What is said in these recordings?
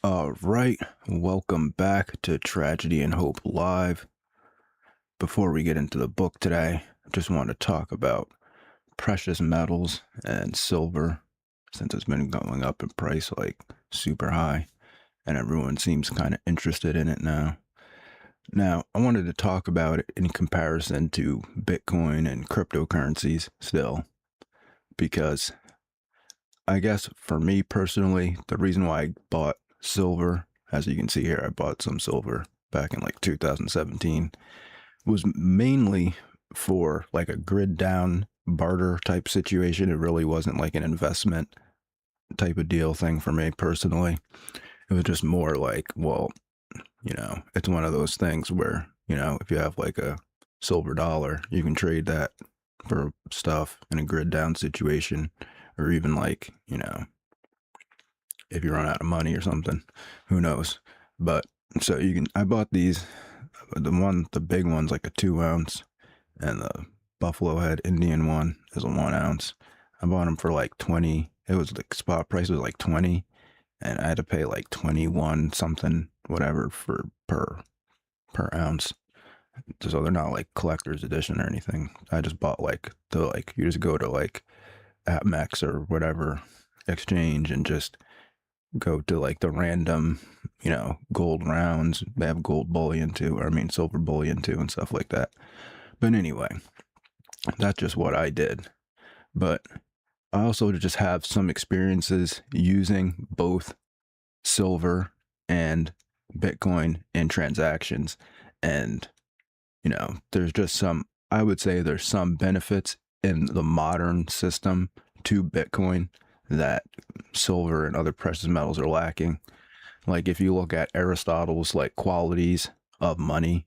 All right, welcome back to Tragedy and Hope Live. Before we get into the book today, I just want to talk about precious metals and silver since it's been going up in price like super high and everyone seems kind of interested in it now. Now, I wanted to talk about it in comparison to Bitcoin and cryptocurrencies still, because I guess for me personally, the reason why I bought silver, as you can see here, I bought some silver back in like 2017, was mainly for like a grid down barter type situation. It really wasn't like an investment type of deal thing for me personally. It was just more like, well, it's one of those things where, if you have like a silver dollar, you can trade that for stuff in a grid down situation, or even like, if you run out of money or something, who knows. But so I bought these, the big one's like a 2 ounce, and the buffalo head Indian one is a 1 ounce. I bought them for like 20. It was the spot price was like 20, and I had to pay like 21 something, whatever, for per ounce. So they're not like collector's edition or anything. I just bought you just go to like AppMex or whatever exchange and just go to like the random, gold rounds. They have gold bullion too, or I mean silver bullion too, and stuff like that. But anyway, that's just what I did. But I also just have some experiences using both silver and Bitcoin in transactions. And, there's just I would say there's some benefits in the modern system to Bitcoin that silver and other precious metals are lacking. Like if you look at Aristotle's like qualities of money,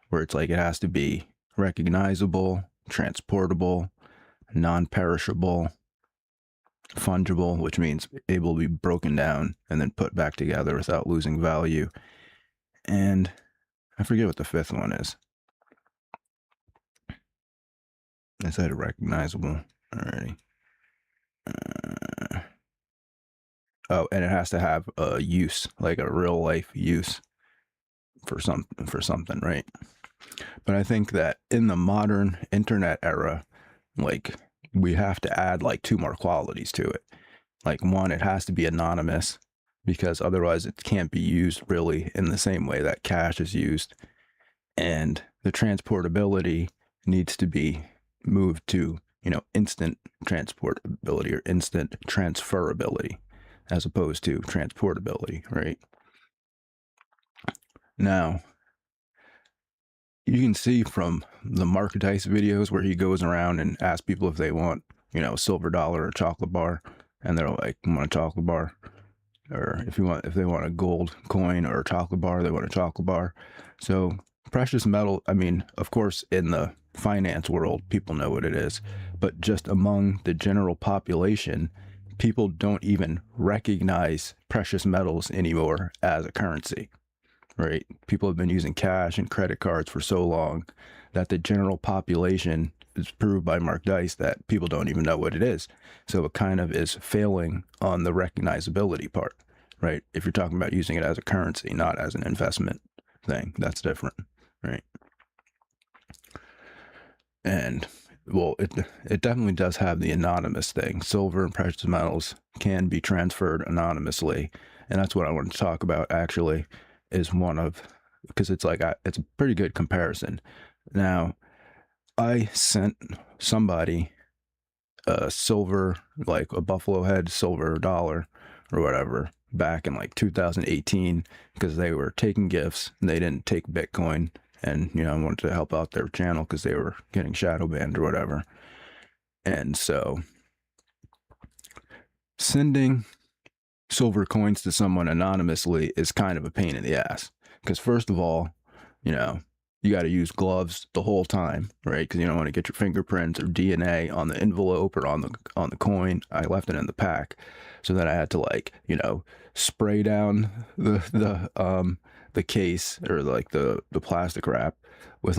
where it's like it has to be recognizable, transportable, non-perishable, fungible, which means able to be broken down and then put back together without losing value. And I forget what the fifth one is. I said recognizable already. Oh, and it has to have a use, like a real life use for something, right? But I think that in the modern internet era, like we have to add like two more qualities to it. Like one, it has to be anonymous, because otherwise it can't be used really in the same way that cash is used. And the transportability needs to be moved to, instant transportability or instant transferability, as opposed to transportability, right? Now, you can see from the Mark Dice videos where he goes around and asks people if they want, a silver dollar or a chocolate bar, and they're like, "I want a chocolate bar." Or if they want a gold coin or a chocolate bar, they want a chocolate bar. So precious metal, I mean, of course, in the finance world, people know what it is, but just among the general population, people don't even recognize precious metals anymore as a currency, right? People have been using cash and credit cards for so long that the general population is proved by Mark Dice that people don't even know what it is. So it kind of is failing on the recognizability part, right? If you're talking about using it as a currency, not as an investment thing, that's different, right? And well, it definitely does have the anonymous thing. Silver and precious metals can be transferred anonymously, and that's what I want to talk about actually, is because it's it's a pretty good comparison. Now, I sent somebody a silver, like a buffalo head silver dollar or whatever, back in like 2018, because they were taking gifts and they didn't take Bitcoin. And, I wanted to help out their channel because they were getting shadow banned or whatever. And so sending silver coins to someone anonymously is kind of a pain in the ass. Because first of all, you got to use gloves the whole time, right? Because you don't want to get your fingerprints or DNA on the envelope or on the coin. I left it in the pack, so then I had to spray down the case, or like the plastic wrap with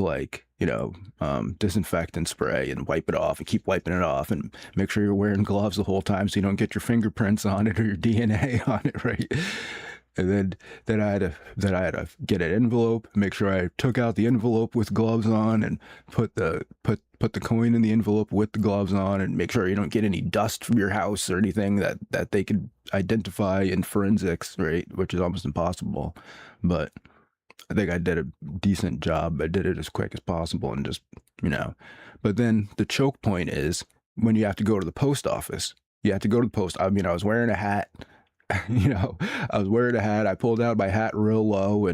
disinfectant spray, and wipe it off and keep wiping it off, and make sure you're wearing gloves the whole time so you don't get your fingerprints on it or your DNA on it, right? And then I had to get an envelope, make sure I took out the envelope with gloves on, and put the coin in the envelope with the gloves on, and make sure you don't get any dust from your house or anything that they could identify in forensics, right? Which is almost impossible. But I think I did a decent job. I did it as quick as possible and just, you know. But then the choke point is when you have to go to the post office. You have to go to the post. I mean, I was wearing a hat. I was wearing a hat. I pulled out my hat real low,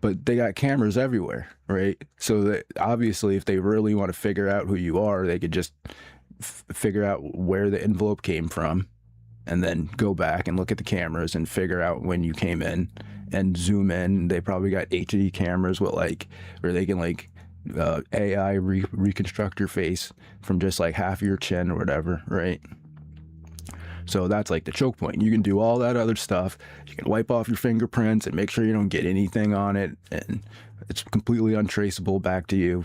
but they got cameras everywhere, right? So that obviously, if they really want to figure out who you are, they could just figure out where the envelope came from, and then go back and look at the cameras and figure out when you came in and zoom in. They probably got HD cameras with where they can AI reconstruct your face from just like half of your chin or whatever, right? So that's like the choke point. You can do all that other stuff. You can wipe off your fingerprints and make sure you don't get anything on it, and it's completely untraceable back to you.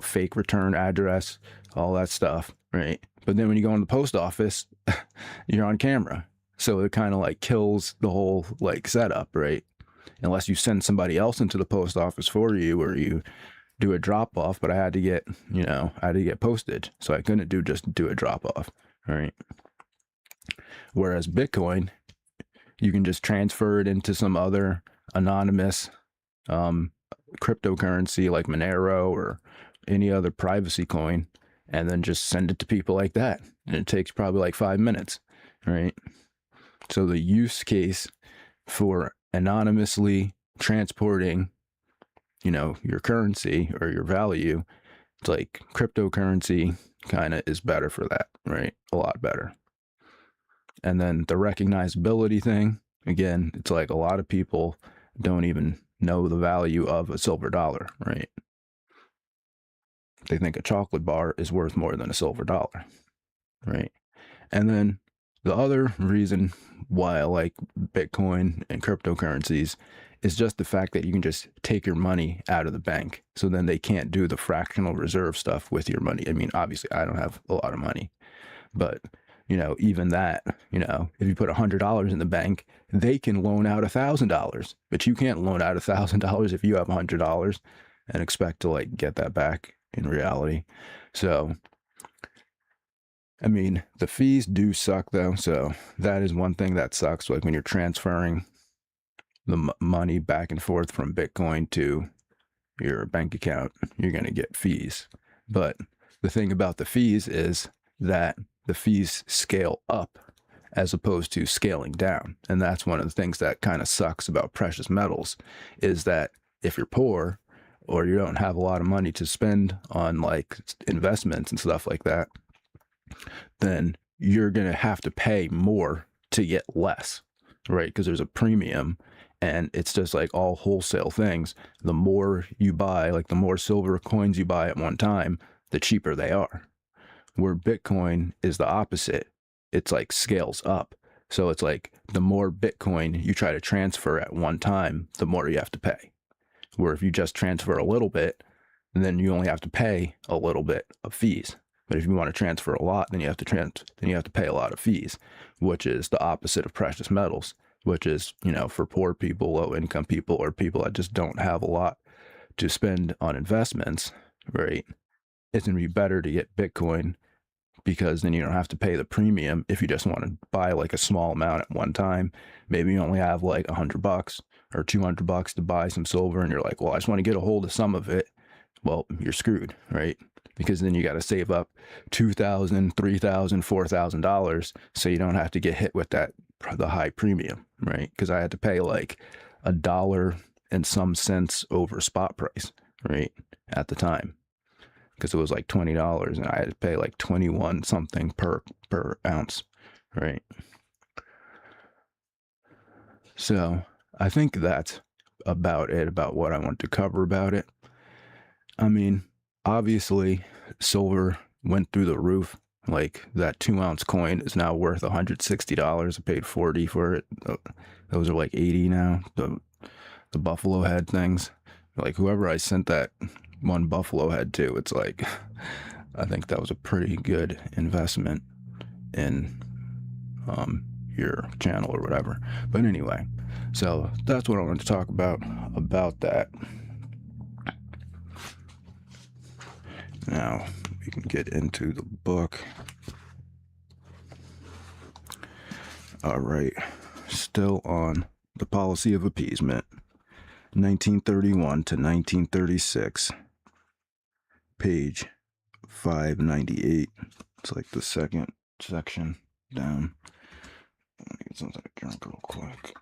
Fake return address, all that stuff, right? But then when you go in the post office, you're on camera. So it kind of like kills the whole setup, right? Unless you send somebody else into the post office for you, or you do a drop off. But I had to get postage, so I couldn't do a drop off, right? Whereas Bitcoin, you can just transfer it into some other anonymous cryptocurrency like Monero or any other privacy coin, and then just send it to people like that. And it takes probably like 5 minutes, right? So the use case for anonymously transporting, your currency or your value, it's like cryptocurrency kind of is better for that, right? A lot better. And then the recognizability thing, again, it's like a lot of people don't even know the value of a silver dollar, right? They think a chocolate bar is worth more than a silver dollar, right? And then the other reason why I like Bitcoin and cryptocurrencies is just the fact that you can just take your money out of the bank. So then they can't do the fractional reserve stuff with your money. I mean, obviously, I don't have a lot of money, but even that, if you put $100 in the bank, they can loan out $1,000, but you can't loan out $1,000 if you have $100 and expect to get that back in reality. So, I mean, the fees do suck though. So that is one thing that sucks. Like when you're transferring the money back and forth from Bitcoin to your bank account, you're going to get fees. But the thing about the fees is that the fees scale up as opposed to scaling down. And that's one of the things that kind of sucks about precious metals, is that if you're poor or you don't have a lot of money to spend on investments and stuff like that, then you're going to have to pay more to get less, right? Because there's a premium, and it's just like all wholesale things. The more you buy, the more silver coins you buy at one time, the cheaper they are. Where Bitcoin is the opposite. It's scales up. So it's the more Bitcoin you try to transfer at one time, the more you have to pay. Where if you just transfer a little bit, then you only have to pay a little bit of fees. But if you want to transfer a lot, then you have to pay a lot of fees, which is the opposite of precious metals, which is, for poor people, low income people, or people that just don't have a lot to spend on investments, right? It's going to be better to get Bitcoin, because then you don't have to pay the premium if you just want to buy a small amount at one time. Maybe you only have $100 or $200 to buy some silver, and you're like, well, I just want to get a hold of some of it. Well, you're screwed, right? Because then you got to save up $2,000, $3,000, $4,000 so you don't have to get hit with the high premium, right? Because I had to pay $1 and some cents over spot price, right, at the time, because it was $20 and I had to pay 21 something per ounce, right? So I think that's about it, about what I want to cover about it. I mean, obviously silver went through the roof. That 2-ounce coin is now worth $160. I paid $40 for it. Those are $80 now. The buffalo head things, whoever I sent that one buffalo head to, it's I think that was a pretty good investment in your channel or whatever. But anyway, So that's what I want to talk about that. Now we can get into the book. All right, still on the policy of appeasement, 1931 to 1936, page 598. It's like the second section down. Let me get something to drink real quick.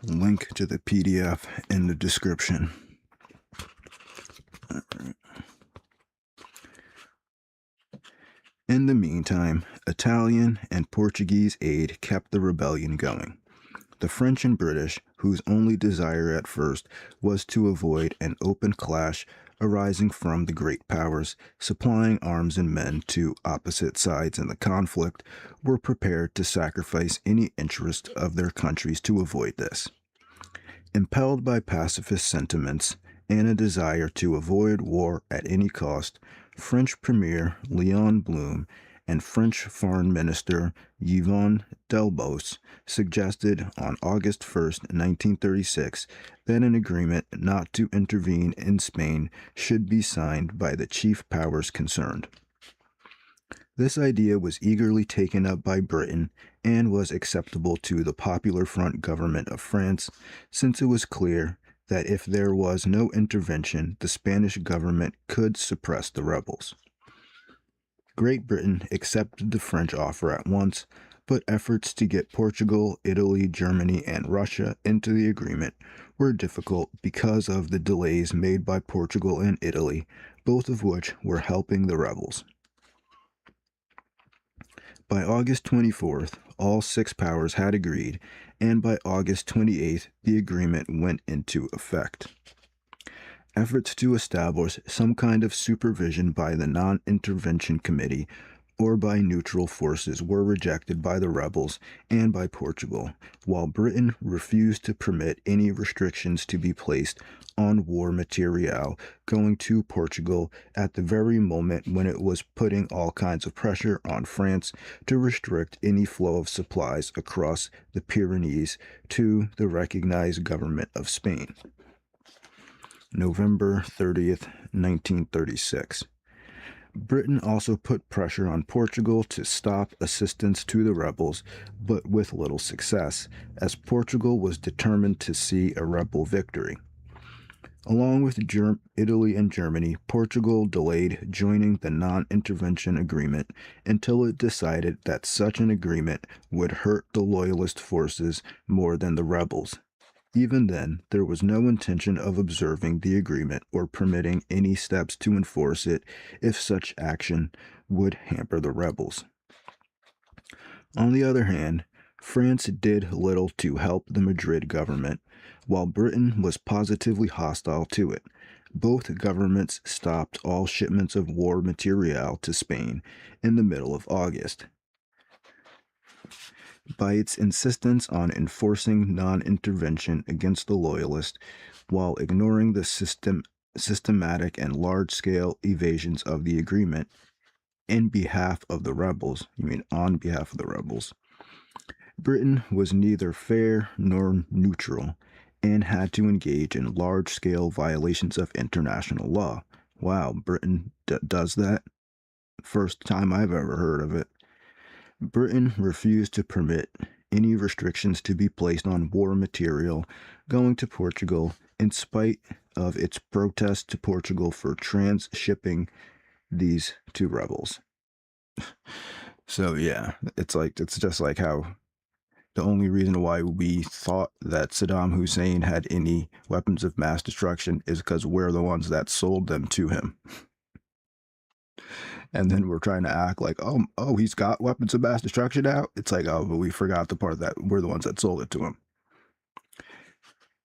Link to the PDF in the description. In the meantime, Italian and Portuguese aid kept the rebellion going. The French and British, whose only desire at first was to avoid an open clash arising from the great powers supplying arms and men to opposite sides in the conflict, were prepared to sacrifice any interest of their countries to avoid this. Impelled by pacifist sentiments and a desire to avoid war at any cost, French Premier Léon Blum and French Foreign Minister Yvon Delbos suggested on August 1, 1936, that an agreement not to intervene in Spain should be signed by the chief powers concerned. This idea was eagerly taken up by Britain and was acceptable to the Popular Front government of France, since it was clear that if there was no intervention, the Spanish government could suppress the rebels. Great Britain accepted the French offer at once, but efforts to get Portugal, Italy, Germany, and Russia into the agreement were difficult because of the delays made by Portugal and Italy, both of which were helping the rebels. By August 24th, all six powers had agreed, and by August 28th, the agreement went into effect. Efforts to establish some kind of supervision by the Non-Intervention Committee or by neutral forces were rejected by the rebels and by Portugal, while Britain refused to permit any restrictions to be placed on war material going to Portugal at the very moment when it was putting all kinds of pressure on France to restrict any flow of supplies across the Pyrenees to the recognized government of Spain. November 30th, 1936. Britain also put pressure on Portugal to stop assistance to the rebels, but with little success, as Portugal was determined to see a rebel victory. Along with Italy and Germany, Portugal delayed joining the non-intervention agreement until it decided that such an agreement would hurt the loyalist forces more than the rebels. Even then, there was no intention of observing the agreement or permitting any steps to enforce it if such action would hamper the rebels. On the other hand, France did little to help the Madrid government, while Britain was positively hostile to it. Both governments stopped all shipments of war material to Spain in the middle of August. By its insistence on enforcing non-intervention against the Loyalists, while ignoring the systematic and large-scale evasions of the agreement on behalf of the rebels, Britain was neither fair nor neutral, and had to engage in large-scale violations of international law. Wow, Britain does that? First time I've ever heard of it. Britain refused to permit any restrictions to be placed on war material going to Portugal, in spite of its protest to Portugal for transshipping these to rebels. So yeah, it's just like how the only reason why we thought that Saddam Hussein had any weapons of mass destruction is because we're the ones that sold them to him. And then we're trying to act like, oh, he's got weapons of mass destruction now. It's like, oh, but we forgot the part that we're the ones that sold it to him.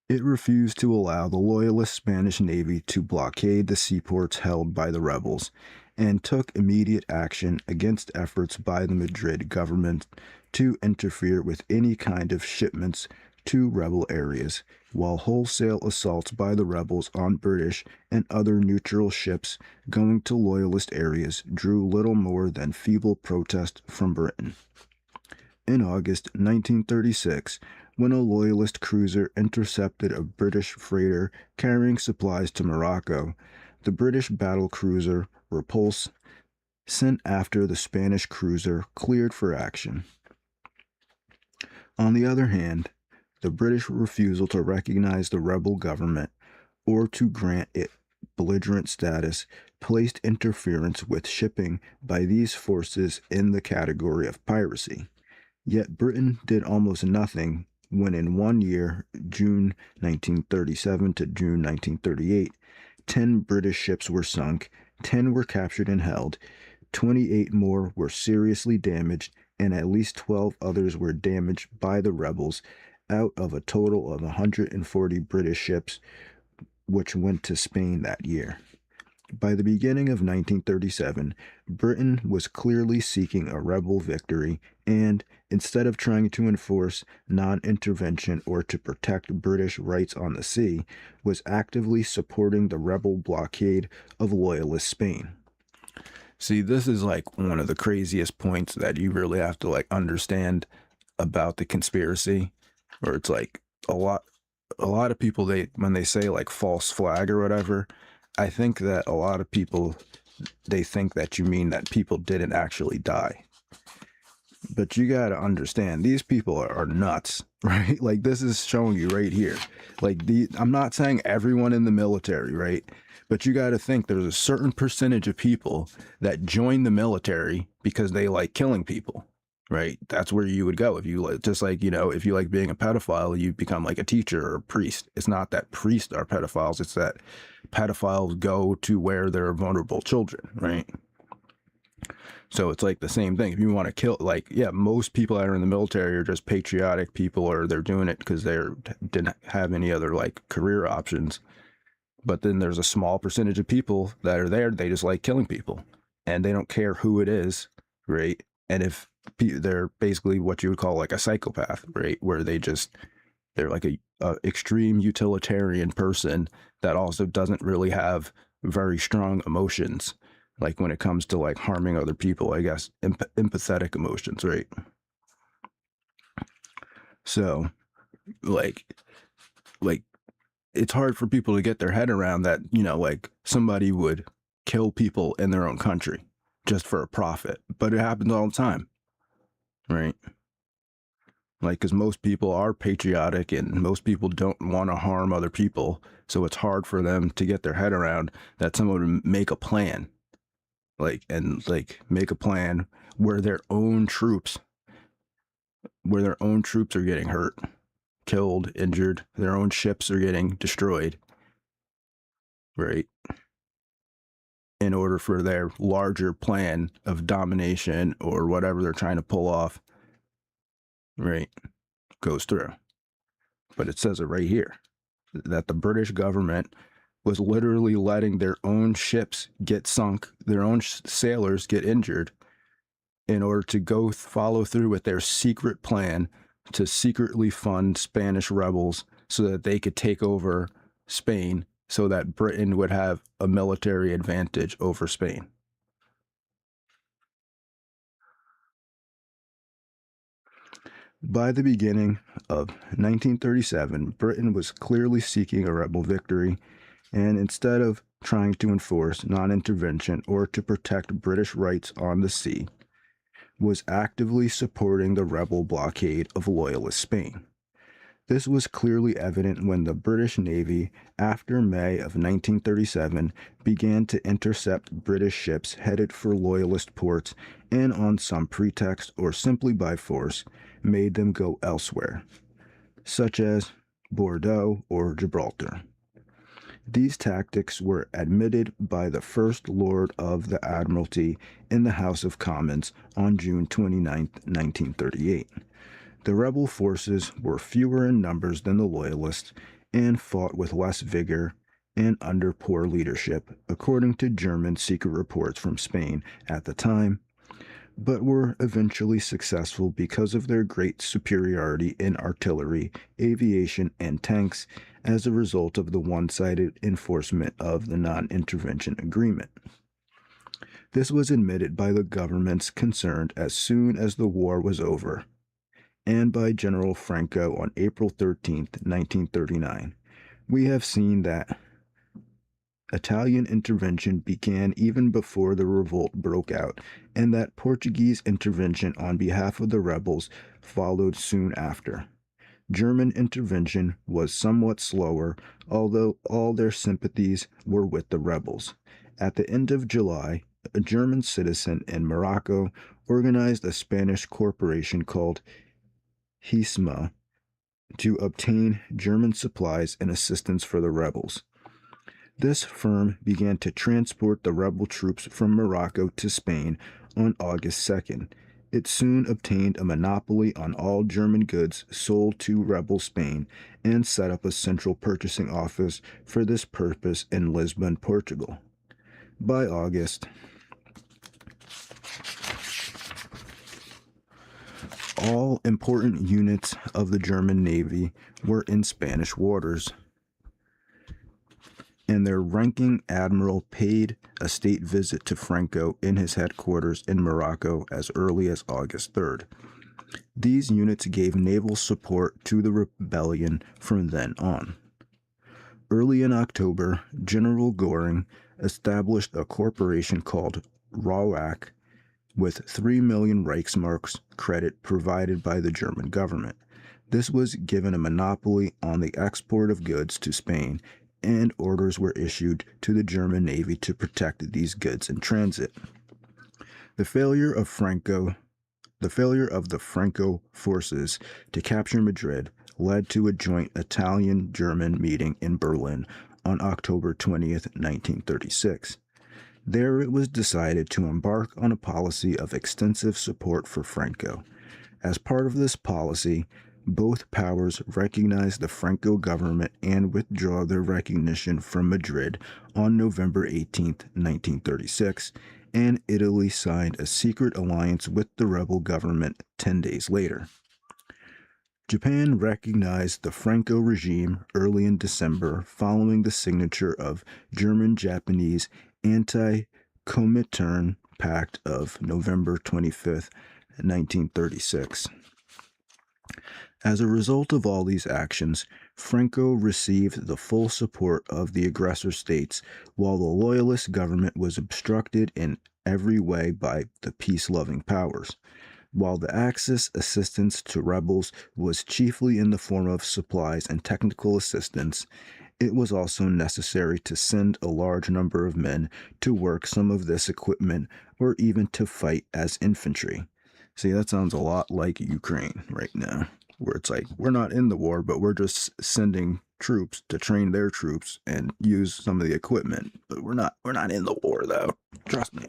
It refused to allow the loyalist Spanish Navy to blockade the seaports held by the rebels, and took immediate action against efforts by the Madrid government to interfere with any kind of shipments to rebel areas, while wholesale assaults by the rebels on British and other neutral ships going to Loyalist areas drew little more than feeble protest from Britain. In August 1936, when a Loyalist cruiser intercepted a British freighter carrying supplies to Morocco, the British battle cruiser Repulse sent after the Spanish cruiser cleared for action. On the other hand, the British refusal to recognize the rebel government or to grant it belligerent status placed interference with shipping by these forces in the category of piracy. Yet Britain did almost nothing when in 1 year, June 1937 to June 1938, 10 British ships were sunk, 10 were captured and held, 28 more were seriously damaged, and at least 12 others were damaged by the rebels out of a total of 140 British ships which went to Spain that year. By the beginning of 1937, Britain was clearly seeking a rebel victory and, instead of trying to enforce non-intervention or to protect British rights on the sea, was actively supporting the rebel blockade of Loyalist Spain. See, this is like one of the craziest points that you really have to like understand about the conspiracy, where it's like a lot of people, they when they say like false flag or whatever, I think that a lot of people, they think that you mean that people didn't actually die. But you got to understand, these people are nuts, right? Like this is showing you right here. Like I'm not saying everyone in the military, right? But you got to think there's a certain percentage of people that join the military because they like killing people, right? That's where you would go if you like, just like, you know, if you like being a pedophile, you become like a teacher or a priest. It's not that priests are pedophiles. It's that pedophiles go to where there are vulnerable children, right? So it's like the same thing. If you want to kill, like, yeah, most people that are in the military are just patriotic people, or they're doing it because they didn't have any other like career options. But then there's a small percentage of people that are there, they just like killing people and they don't care who it is, right? And if they're basically what you would call like a psychopath, right? Where they're like a extreme utilitarian person that also doesn't really have very strong emotions. Like when it comes to like harming other people, I guess, empathetic emotions, right? So like it's hard for people to get their head around that, you know, like somebody would kill people in their own country just for a profit, but it happens all the time, right? Like, because most people are patriotic and most people don't want to harm other people. So it's hard for them to get their head around that someone would make a plan, make a plan where their own troops are getting hurt, killed, injured, their own ships are getting destroyed, right? In order for their larger plan of domination or whatever they're trying to pull off, right, goes through. But it says it right here that the British government was literally letting their own ships get sunk, their own sailors get injured, in order to go follow through with their secret plan to secretly fund Spanish rebels so that they could take over Spain, so that Britain would have a military advantage over Spain. By the beginning of 1937, Britain was clearly seeking a rebel victory, and instead of trying to enforce non-intervention or to protect British rights on the sea, was actively supporting the rebel blockade of Loyalist Spain. This was clearly evident when the British Navy, after May of 1937, began to intercept British ships headed for Loyalist ports and, on some pretext or simply by force, made them go elsewhere, such as Bordeaux or Gibraltar. These tactics were admitted by the First Lord of the Admiralty in the House of Commons on June 29, 1938. The rebel forces were fewer in numbers than the Loyalists and fought with less vigor and under poor leadership, according to German secret reports from Spain at the time. but were eventually successful because of their great superiority in artillery, aviation, and tanks as a result of the one-sided enforcement of the non-intervention agreement. This was admitted by the governments concerned as soon as the war was over, and by General Franco on April 13, 1939. We have seen that Italian intervention began even before the revolt broke out, and that Portuguese intervention on behalf of the rebels followed soon after. German intervention was somewhat slower, although all their sympathies were with the rebels. At the end of July, a German citizen in Morocco organized a Spanish corporation called HISMA to obtain German supplies and assistance for the rebels. This firm began to transport the rebel troops from Morocco to Spain on August 2nd. It soon obtained a monopoly on all German goods sold to rebel Spain and set up a central purchasing office for this purpose in Lisbon, Portugal. By August, all important units of the German Navy were in Spanish waters, and their ranking admiral paid a state visit to Franco in his headquarters in Morocco as early as August 3rd. These units gave naval support to the rebellion from then on. Early in October, General Göring established a corporation called RAWAC with 3 million Reichsmarks credit provided by the German government. This was given a monopoly on the export of goods to Spain, and orders were issued to the German Navy to protect these goods in transit. The failure of the Franco forces to capture Madrid led to a joint Italian-German meeting in Berlin on October 20th, 1936. There it was decided to embark on a policy of extensive support for Franco. As part of this policy, both powers recognized the Franco government and withdraw their recognition from Madrid on November 18, 1936, and Italy signed a secret alliance with the rebel government 10 days later. Japan recognized the Franco regime early in December following the signature of German-Japanese Anti-Comintern Pact of November 25, 1936. As a result of all these actions, Franco received the full support of the aggressor states, while the loyalist government was obstructed in every way by the peace-loving powers. While the Axis assistance to rebels was chiefly in the form of supplies and technical assistance, it was also necessary to send a large number of men to work some of this equipment or even to fight as infantry. See, that sounds a lot like Ukraine right now, where it's like, we're not in the war, but we're just sending troops to train their troops and use some of the equipment. But we're not in the war, though. Trust me.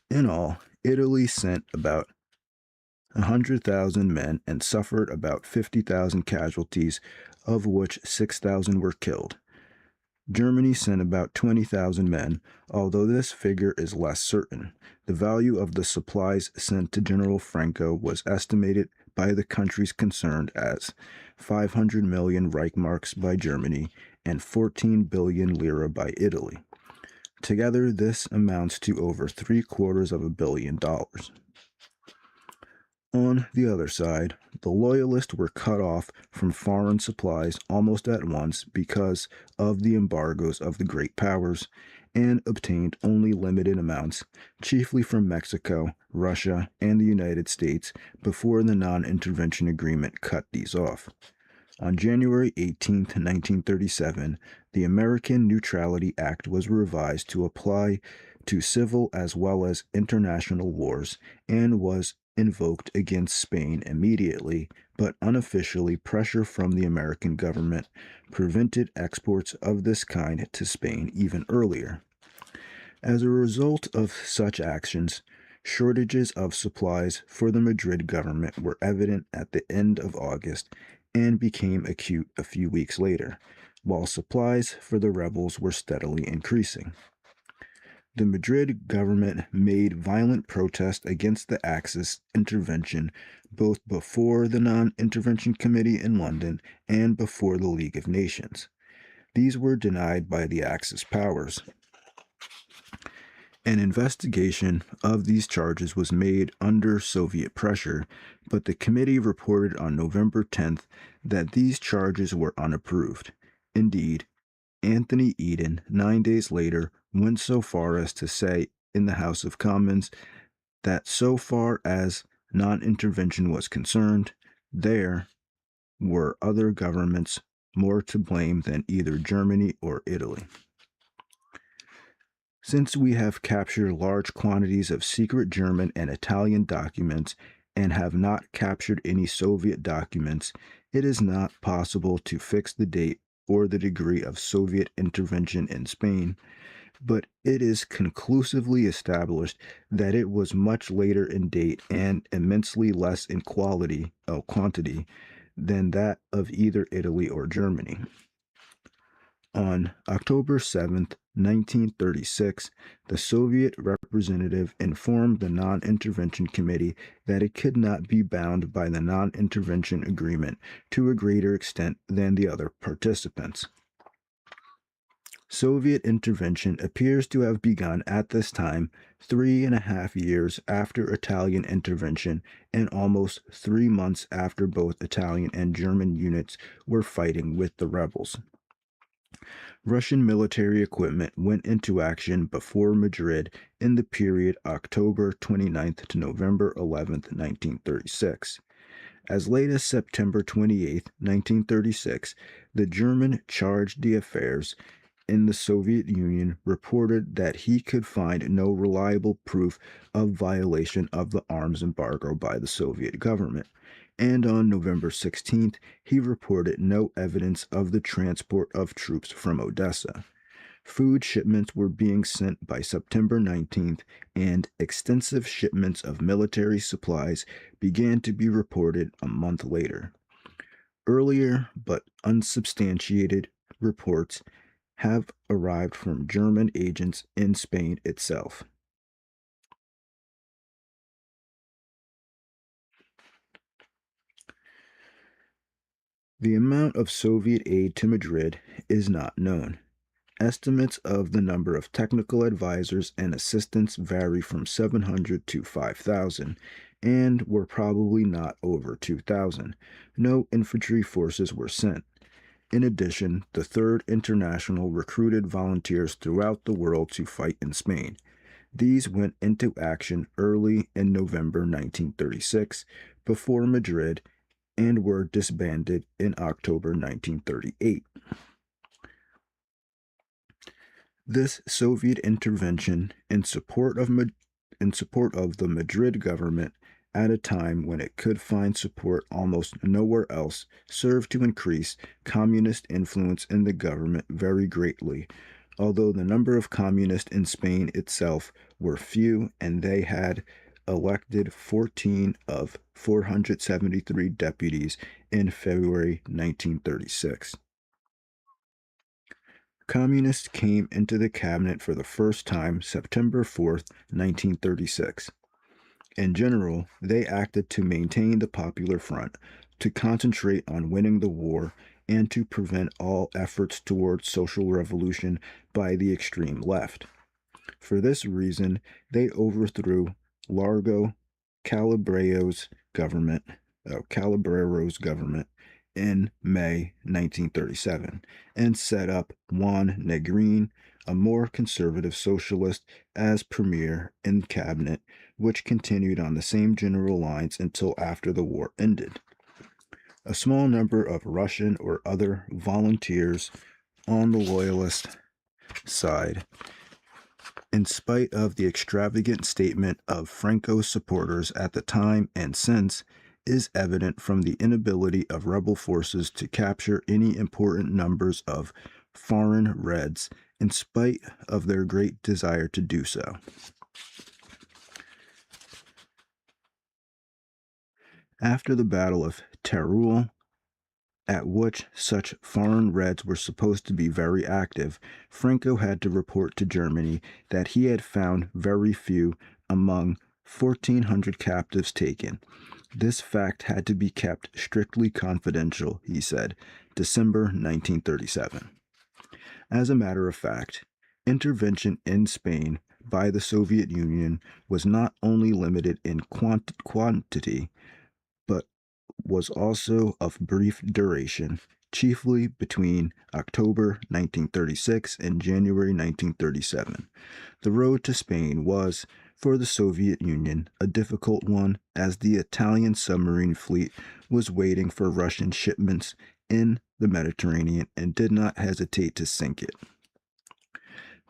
In all, Italy sent about 100,000 men and suffered about 50,000 casualties, of which 6,000 were killed. Germany sent about 20,000 men, although this figure is less certain. The value of the supplies sent to General Franco was estimated by the countries concerned as 500 million Reichsmarks by Germany and 14 billion lira by Italy. Together, this amounts to over $750 million. On the other side, the Loyalists were cut off from foreign supplies almost at once because of the embargoes of the great powers, and obtained only limited amounts, chiefly from Mexico, Russia, and the United States, before the non-intervention agreement cut these off. On January 18, 1937, the American Neutrality Act was revised to apply to civil as well as international wars, and was invoked against Spain immediately, but unofficially pressure from the American government prevented exports of this kind to Spain even earlier. As a result of such actions, shortages of supplies for the Madrid government were evident at the end of August and became acute a few weeks later, while supplies for the rebels were steadily increasing. The Madrid government made violent protest against the Axis intervention both before the Non-Intervention Committee in London and before the League of Nations. These were denied by the Axis powers. An investigation of these charges was made under Soviet pressure, but the committee reported on November 10th that these charges were unapproved. Indeed, Anthony Eden, 9 days later, went so far as to say in the House of Commons that so far as non-intervention was concerned, there were other governments more to blame than either Germany or Italy. Since we have captured large quantities of secret German and Italian documents and have not captured any Soviet documents, it is not possible to fix the date or the degree of Soviet intervention in Spain, but it is conclusively established that it was much later in date and immensely less in quantity than that of either Italy or Germany. On October 7th, 1936, the Soviet representative informed the Non-Intervention Committee that it could not be bound by the Non-Intervention Agreement to a greater extent than the other participants. Soviet intervention appears to have begun at this time 3.5 years after Italian intervention and almost 3 months after both Italian and German units were fighting with the rebels. Russian military equipment went into action before Madrid in the period October 29th to November 11th, 1936. As late as September 28, 1936, the German charge d'affaires in the Soviet Union reported that he could find no reliable proof of violation of the arms embargo by the Soviet government. And on November 16th, he reported no evidence of the transport of troops from Odessa. Food shipments were being sent by September 19th, and extensive shipments of military supplies began to be reported a month later. Earlier but unsubstantiated reports have arrived from German agents in Spain itself. The amount of Soviet aid to Madrid is not known. Estimates of the number of technical advisors and assistants vary from 700 to 5,000, and were probably not over 2,000. No infantry forces were sent. In addition, the Third International recruited volunteers throughout the world to fight in Spain. These went into action early in November 1936, before Madrid, and were disbanded in October 1938. This Soviet intervention in support of the Madrid government at a time when it could find support almost nowhere else served to increase communist influence in the government very greatly, although the number of communists in Spain itself were few and they had elected 14 of 473 deputies in February 1936. Communists came into the cabinet for the first time September 4th, 1936. In general, they acted to maintain the Popular Front, to concentrate on winning the war, and to prevent all efforts towards social revolution by the extreme left. For this reason, they overthrew Largo Calabrero's government in May 1937 and set up Juan Negrin, a more conservative socialist, as premier in cabinet, which continued on the same general lines until after the war ended. A small number of Russian or other volunteers on the loyalist side, in spite of the extravagant statement of Franco's supporters at the time and since, is evident from the inability of rebel forces to capture any important numbers of foreign Reds, in spite of their great desire to do so. After the Battle of Teruel, at which such foreign reds were supposed to be very active, Franco had to report to Germany that he had found very few among 1,400 captives taken. This fact had to be kept strictly confidential, he said, December 1937. As a matter of fact, intervention in Spain by the Soviet Union was not only limited in quantity, but was also of brief duration, chiefly between October 1936 and January 1937. The road to Spain was, for the Soviet Union, a difficult one, as the Italian submarine fleet was waiting for Russian shipments in the Mediterranean and did not hesitate to sink it.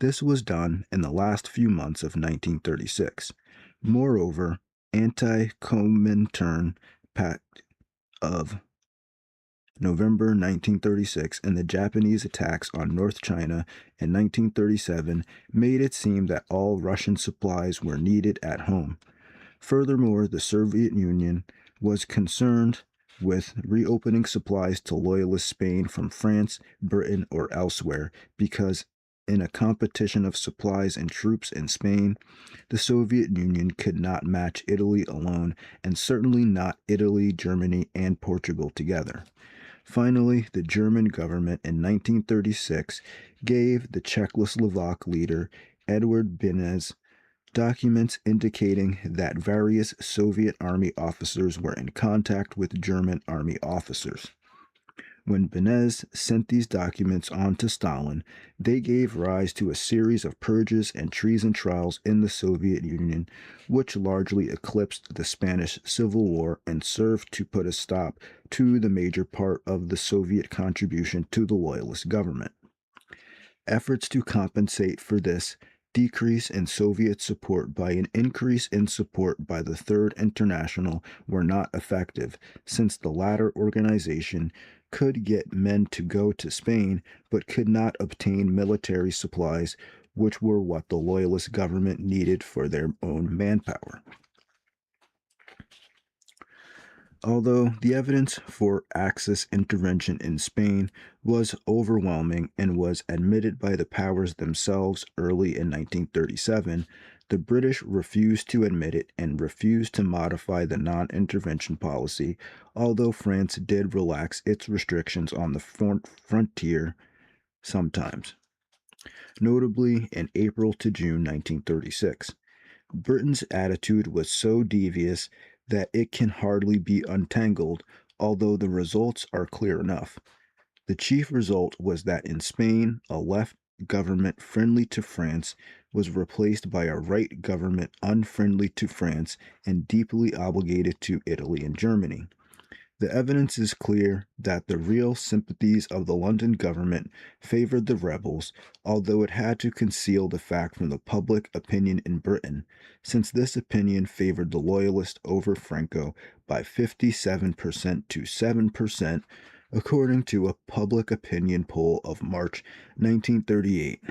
This was done in the last few months of 1936. Moreover, anti-Comintern Pact of November 1936 and the Japanese attacks on North China in 1937 made it seem that all Russian supplies were needed at home. Furthermore, the Soviet Union was concerned with reopening supplies to loyalist Spain from France, Britain, or elsewhere, because in a competition of supplies and troops in Spain, the Soviet Union could not match Italy alone, and certainly not Italy, Germany, and Portugal together. Finally, the German government in 1936 gave the Czechoslovak leader Edward Beneš documents indicating that various Soviet army officers were in contact with German army officers. When Beneš sent these documents on to Stalin, they gave rise to a series of purges and treason trials in the Soviet Union, which largely eclipsed the Spanish Civil War and served to put a stop to the major part of the Soviet contribution to the loyalist government. Efforts to compensate for this decrease in Soviet support by an increase in support by the Third International were not effective, since the latter organization could get men to go to Spain but could not obtain military supplies, which were what the loyalist government needed for their own manpower. Although the evidence for Axis intervention in Spain was overwhelming and was admitted by the powers themselves early in 1937, the British refused to admit it and refused to modify the non-intervention policy, although France did relax its restrictions on the frontier sometimes, notably in April to June 1936. Britain's attitude was so devious that it can hardly be untangled, although the results are clear enough. The chief result was that in Spain, a left government friendly to France was replaced by a right government unfriendly to France and deeply obligated to Italy and Germany. The evidence is clear that the real sympathies of the London government favored the rebels, although it had to conceal the fact from the public opinion in Britain, since this opinion favored the loyalists over Franco by 57% to 7%, according to a public opinion poll of March 1938.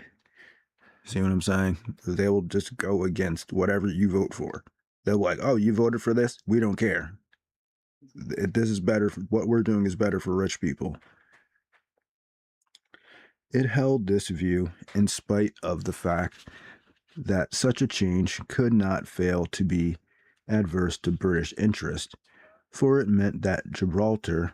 See what I'm saying? They will just go against whatever you vote for. They're like, oh, you voted for this? We don't care. This is better. What we're doing is better for rich people. It held this view in spite of the fact that such a change could not fail to be adverse to British interest, for it meant that Gibraltar,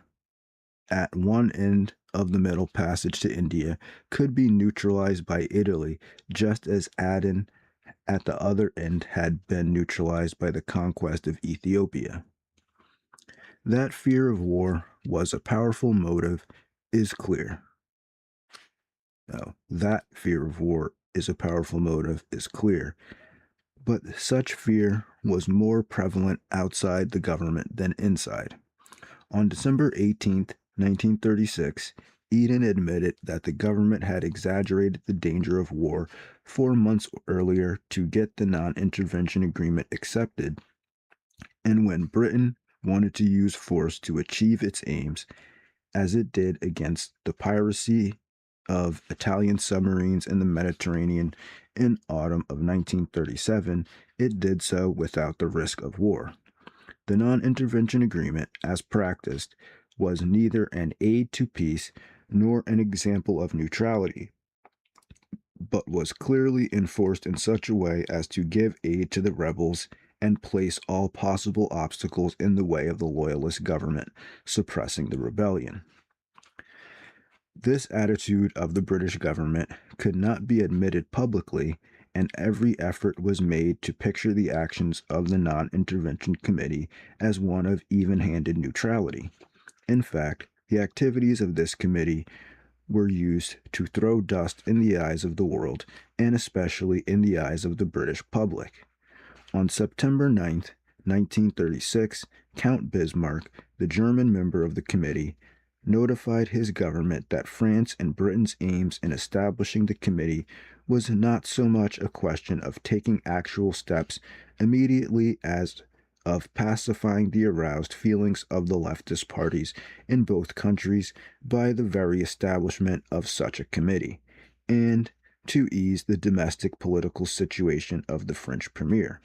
at one end of the Middle Passage to India, could be neutralized by Italy, just as Aden at the other end had been neutralized by the conquest of Ethiopia. That fear of war was a powerful motive is clear. No, that fear of war is a powerful motive is clear. But such fear was more prevalent outside the government than inside. On December 18, 1936, Eden admitted that the government had exaggerated the danger of war 4 months earlier to get the non-intervention agreement accepted, and when Britain wanted to use force to achieve its aims, as it did against the piracy of Italian submarines in the Mediterranean in autumn of 1937, it did so without the risk of war. The non-intervention agreement, as practiced, was neither an aid to peace nor an example of neutrality, but was clearly enforced in such a way as to give aid to the rebels and place all possible obstacles in the way of the loyalist government suppressing the rebellion. This attitude of the British government could not be admitted publicly, and every effort was made to picture the actions of the Non-Intervention Committee as one of even-handed neutrality. In fact, the activities of this committee were used to throw dust in the eyes of the world, and especially in the eyes of the British public. On September 9th, 1936, Count Bismarck, the German member of the committee, notified his government that France and Britain's aims in establishing the committee was not so much a question of taking actual steps immediately as of pacifying the aroused feelings of the leftist parties in both countries by the very establishment of such a committee, and to ease the domestic political situation of the French premier.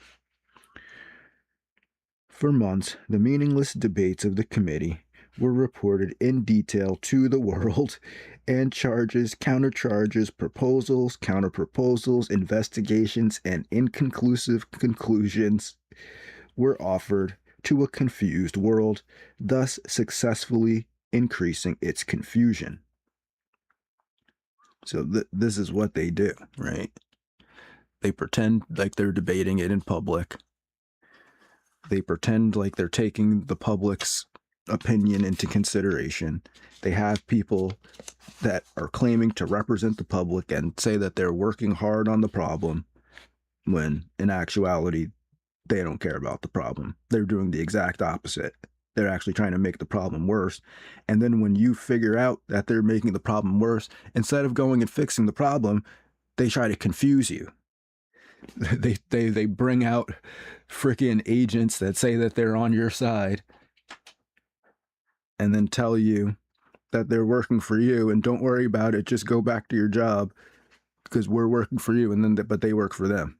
For months, the meaningless debates of the committee were reported in detail to the world, and charges, countercharges, proposals, counterproposals, investigations, and inconclusive conclusions were offered to a confused world, thus successfully increasing its confusion. So this is what they do, right? They pretend like they're debating it in public. They pretend like they're taking the public's opinion into consideration. They have people that are claiming to represent the public and say that they're working hard on the problem, when in actuality, they don't care about the problem. They're doing the exact opposite. They're actually trying to make the problem worse. And then when you figure out that they're making the problem worse, instead of going and fixing the problem, they try to confuse you. They bring out freaking agents that say that they're on your side and then tell you that they're working for you, and don't worry about it, just go back to your job because we're working for you, and then but they work for them.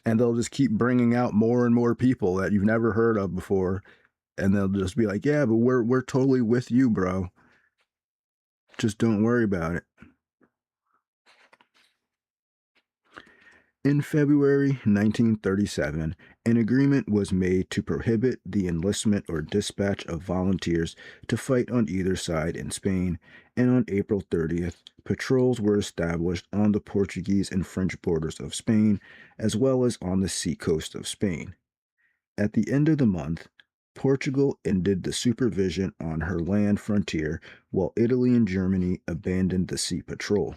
And they'll just keep bringing out more and more people that you've never heard of before, and they'll just be like, yeah, but we're totally with you, bro, just don't worry about it. In February 1937, an agreement was made to prohibit the enlistment or dispatch of volunteers to fight on either side in Spain, and on April 30th, patrols were established on the Portuguese and French borders of Spain, as well as on the seacoast of Spain. At the end of the month, Portugal ended the supervision on her land frontier, while Italy and Germany abandoned the sea patrol.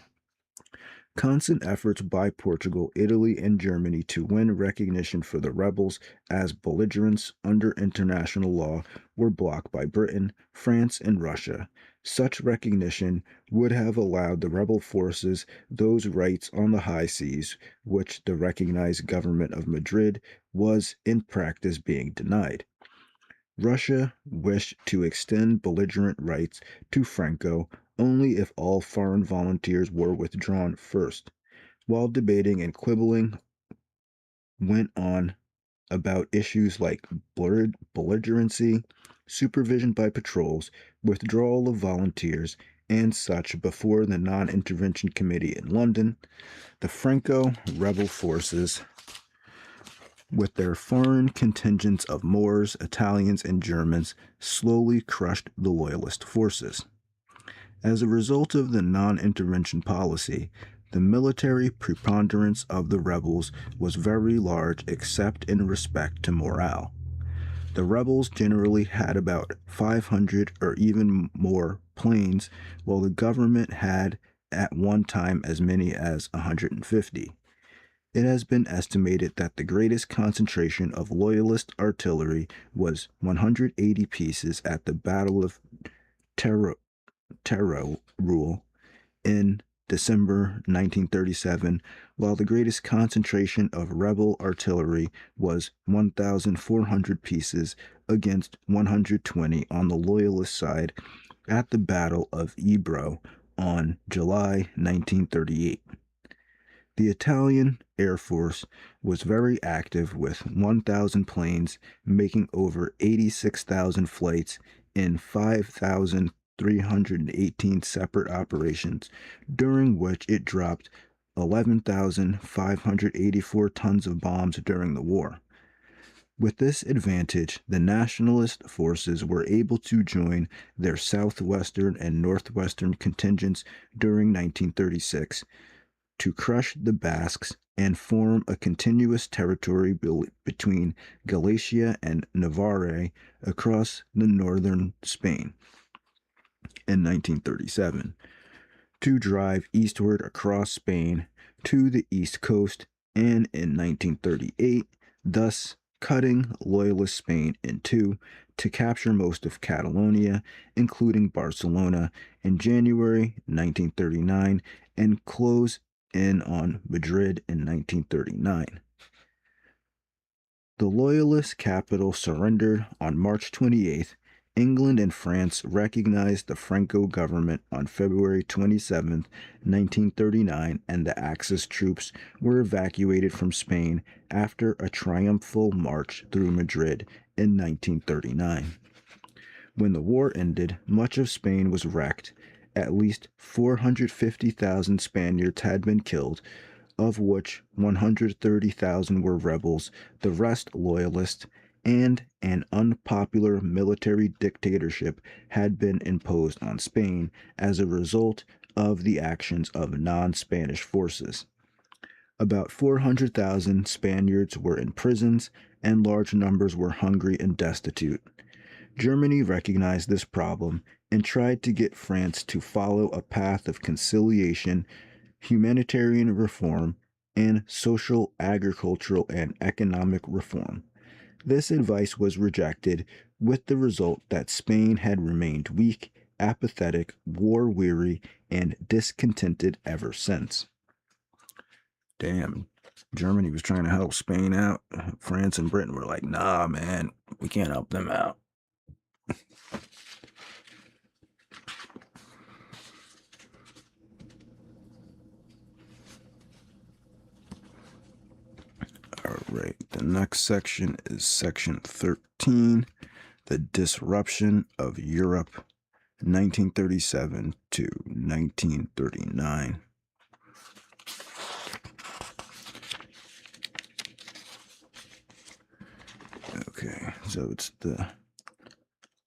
Constant efforts by Portugal, Italy, and Germany to win recognition for the rebels as belligerents under international law were blocked by Britain, France, and Russia. Such recognition would have allowed the rebel forces those rights on the high seas which the recognized government of Madrid was in practice being denied. Russia wished to extend belligerent rights to Franco only if all foreign volunteers were withdrawn first. While debating and quibbling went on about issues like belligerency, supervision by patrols, withdrawal of volunteers, and such before the Non-Intervention Committee in London, the Franco rebel forces, with their foreign contingents of Moors, Italians, and Germans, slowly crushed the Loyalist forces. As a result of the non-intervention policy, the military preponderance of the rebels was very large except in respect to morale. The rebels generally had about 500 or even more planes, while the government had at one time as many as 150. It has been estimated that the greatest concentration of Loyalist artillery was 180 pieces at the Battle of Teruel in December 1937, while the greatest concentration of rebel artillery was 1,400 pieces against 120 on the Loyalist side at the Battle of Ebro on July 1938. The Italian Air Force was very active with 1,000 planes making over 86,000 flights in 5,318 separate operations, during which it dropped 11,584 tons of bombs during the war. With this advantage, the nationalist forces were able to join their southwestern and northwestern contingents during 1936 to crush the Basques and form a continuous territory between Galicia and Navarre across the northern Spain in 1937, to drive eastward across Spain to the east coast, and in 1938, thus cutting Loyalist Spain in two to capture most of Catalonia, including Barcelona, in January 1939 and close in on Madrid in 1939. The Loyalist capital surrendered on March 28th. England and France recognized the Franco government on February 27, 1939, and the Axis troops were evacuated from Spain after a triumphal march through Madrid in 1939. When the war ended, much of Spain was wrecked. At least 450,000 Spaniards had been killed, of which 130,000 were rebels, the rest loyalists, and an unpopular military dictatorship had been imposed on Spain as a result of the actions of non-Spanish forces. About 400,000 Spaniards were in prisons, and large numbers were hungry and destitute. Germany recognized this problem and tried to get France to follow a path of conciliation, humanitarian reform, and social, agricultural, and economic reform. This advice was rejected, with the result that Spain had remained weak, apathetic, war-weary, and discontented ever since. Damn, Germany was trying to help Spain out. France and Britain were like, nah, man, we can't help them out. All right, the next section is section 13, the disruption of Europe, 1937 to 1939. Okay, so it's the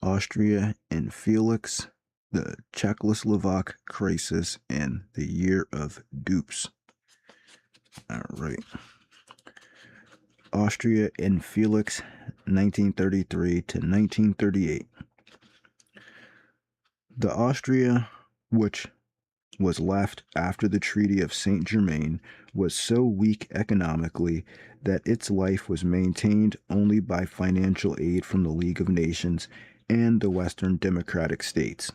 Austria and Felix, the Czechoslovak crisis, and the year of dupes. All right. Austria and Felix, 1933 to 1938. The Austria, which was left after the Treaty of Saint Germain, was so weak economically that its life was maintained only by financial aid from the League of Nations and the Western Democratic States.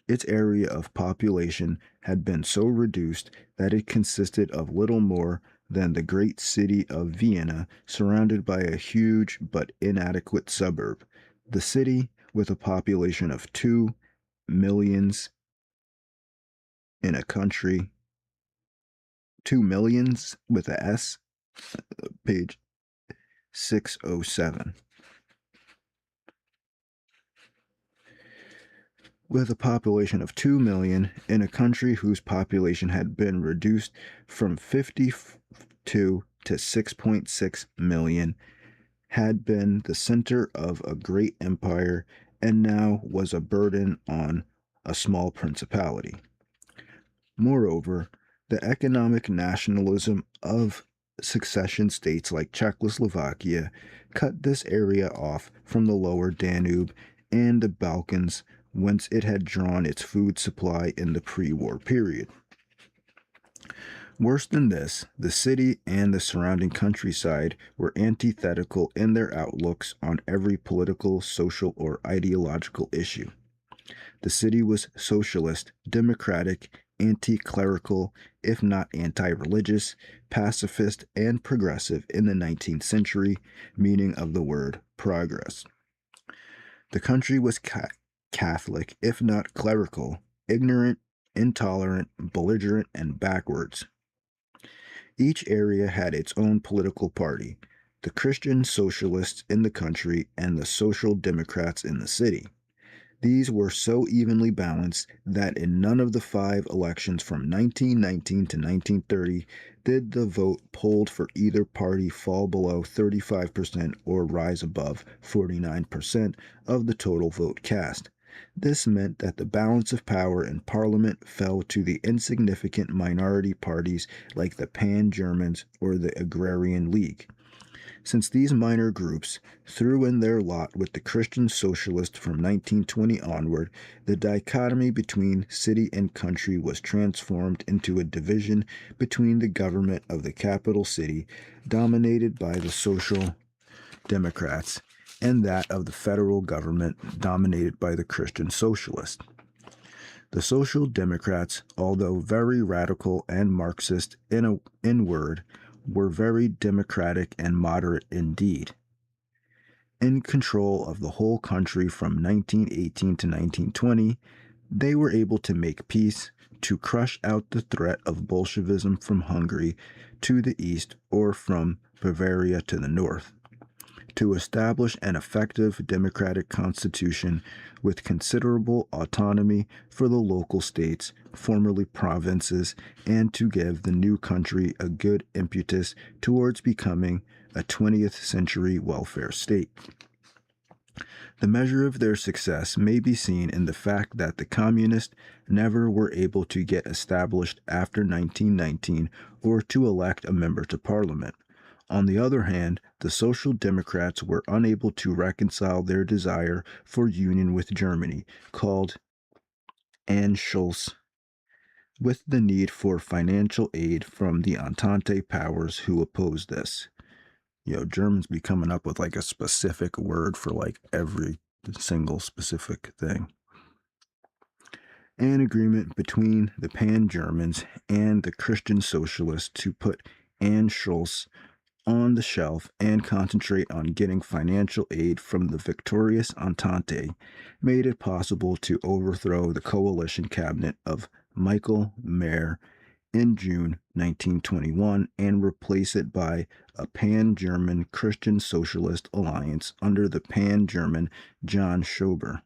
Its area of population had been so reduced that it consisted of little more than the great city of Vienna, surrounded by a huge but inadequate suburb. The city, with a population of 2 millions in a country, 2 millions with a S, page 607. With a population of 2 million in a country whose population had been reduced from 52 to 6.6 million, had been the center of a great empire, and now was a burden on a small principality. Moreover, the economic nationalism of succession states like Czechoslovakia cut this area off from the lower Danube and the Balkans, whence it had drawn its food supply in the pre-war period. Worse than this, the city and the surrounding countryside were antithetical in their outlooks on every political, social, or ideological issue. The city was socialist, democratic, anti-clerical, if not anti-religious, pacifist, and progressive in the 19th century, meaning of the word progress. The country was Catholic, if not clerical, ignorant, intolerant, belligerent, and backwards. Each area had its own political party, the Christian Socialists in the country and the Social Democrats in the city. These were so evenly balanced that in none of the 5 elections from 1919 to 1930 did the vote polled for either party fall below 35% or rise above 49% of the total vote cast. This meant that the balance of power in Parliament fell to the insignificant minority parties like the Pan-Germans or the Agrarian League. Since these minor groups threw in their lot with the Christian Socialists from 1920 onward, the dichotomy between city and country was transformed into a division between the government of the capital city, dominated by the Social Democrats, and that of the federal government, dominated by the Christian Socialists. The Social Democrats, although very radical and Marxist in word, were very democratic and moderate indeed. In control of the whole country from 1918 to 1920, they were able to make peace, to crush out the threat of Bolshevism from Hungary to the east or from Bavaria to the north, to establish an effective democratic constitution with considerable autonomy for the local states, formerly provinces, and to give the new country a good impetus towards becoming a 20th century welfare state. The measure of their success may be seen in the fact that the Communists never were able to get established after 1919 or to elect a member to Parliament. On the other hand, the Social Democrats were unable to reconcile their desire for union with Germany, called Anschluss, with the need for financial aid from the Entente powers who opposed this. Germans be coming up with like a specific word for like every single specific thing. An agreement between the Pan-Germans and the Christian Socialists to put Anschluss on the shelf and concentrate on getting financial aid from the victorious Entente made it possible to overthrow the coalition cabinet of Michael Mayer in June 1921 and replace it by a Pan-German Christian Socialist alliance under the Pan-German John Schober.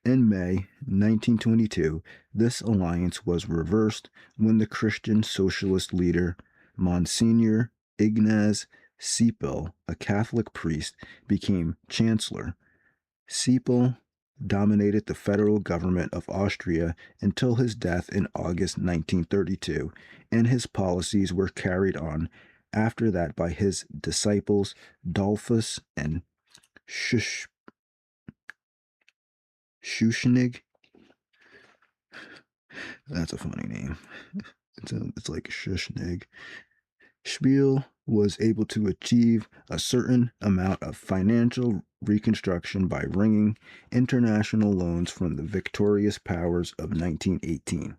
In May 1922, this alliance was reversed when the Christian Socialist leader Monsignor Ignaz Seipel, a Catholic priest, became chancellor. Seipel dominated the federal government of Austria until his death in August 1932, and his policies were carried on after that by his disciples Dollfuss and Schuschnigg. That's a funny name. It's like Schuschnigg. Spiel was able to achieve a certain amount of financial reconstruction by wringing international loans from the victorious powers of 1918.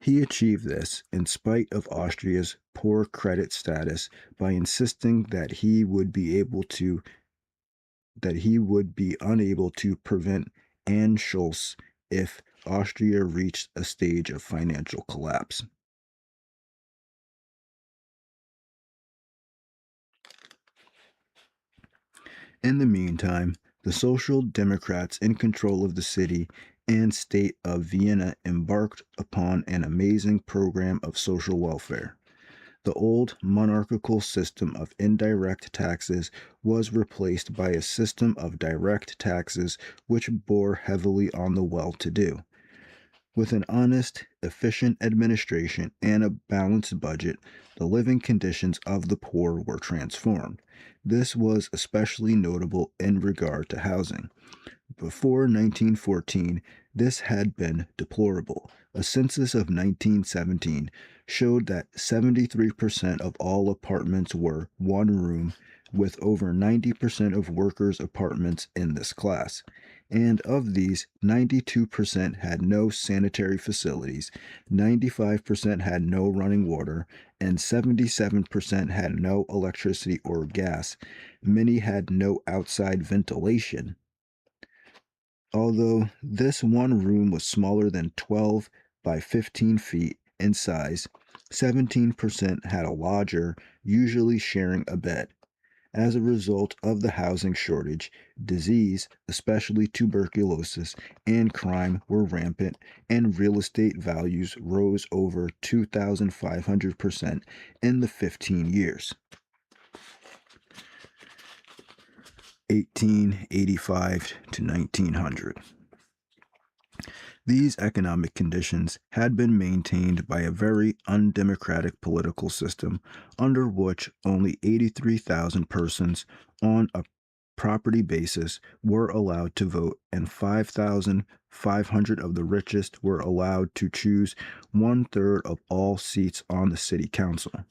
He achieved this in spite of Austria's poor credit status by insisting that he would be unable to prevent Anschluss if Austria reached a stage of financial collapse. In the meantime, the Social Democrats in control of the city and state of Vienna embarked upon an amazing program of social welfare. The old monarchical system of indirect taxes was replaced by a system of direct taxes which bore heavily on the well-to-do. With an honest, efficient administration and a balanced budget, the living conditions of the poor were transformed. This was especially notable in regard to housing. Before 1914, this had been deplorable. A census of 1917 showed that 73% of all apartments were one room, with over 90% of workers' apartments in this class. And of these, 92% had no sanitary facilities, 95% had no running water, and 77% had no electricity or gas. Many had no outside ventilation. Although this one room was smaller than 12 by 15 feet in size, 17% had a lodger, usually sharing a bed. As a result of the housing shortage, disease, especially tuberculosis, and crime were rampant, and real estate values rose over 2,500% in the 15 years. 1885 to 1900. These economic conditions had been maintained by a very undemocratic political system under which only 83,000 persons on a property basis were allowed to vote, and 5,500 of the richest were allowed to choose 1/3 of all seats on the city council.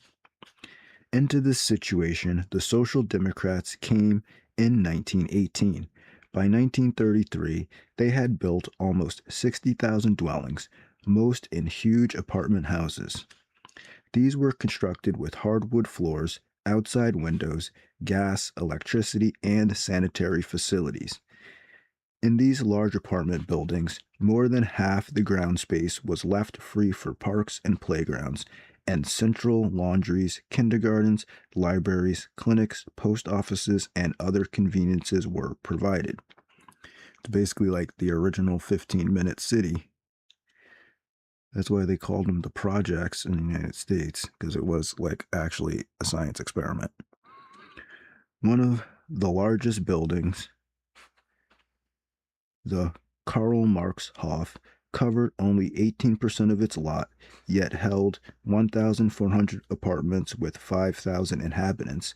Into this situation, the Social Democrats came in 1918. By 1933, they had built almost 60,000 dwellings, most in huge apartment houses. These were constructed with hardwood floors, outside windows, gas, electricity, and sanitary facilities. In these large apartment buildings, more than half the ground space was left free for parks and playgrounds, and central laundries, kindergartens, libraries, clinics, post offices, and other conveniences were provided. It's basically like the original 15-minute city. That's why they called them the projects in the United States, because it was like actually a science experiment. One of the largest buildings, the Karl Marx Hof, covered only 18% of its lot, yet held 1,400 apartments with 5,000 inhabitants.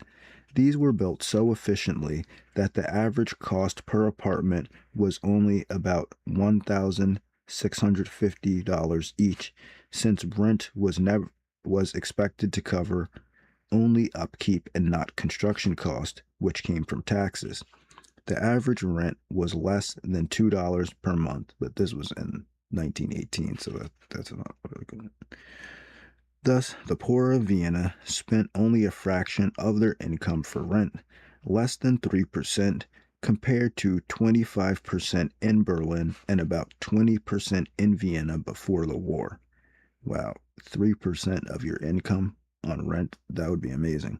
These were built so efficiently that the average cost per apartment was only about $1,650 each, since rent was expected to cover only upkeep and not construction cost, which came from taxes. The average rent was less than $2 per month, but this was in 1918, so that's not really good. Thus, the poor of Vienna spent only a fraction of their income for rent, less than 3%, compared to 25% in Berlin and about 20% in Vienna before the war. Wow, 3% of your income on rent? That would be amazing.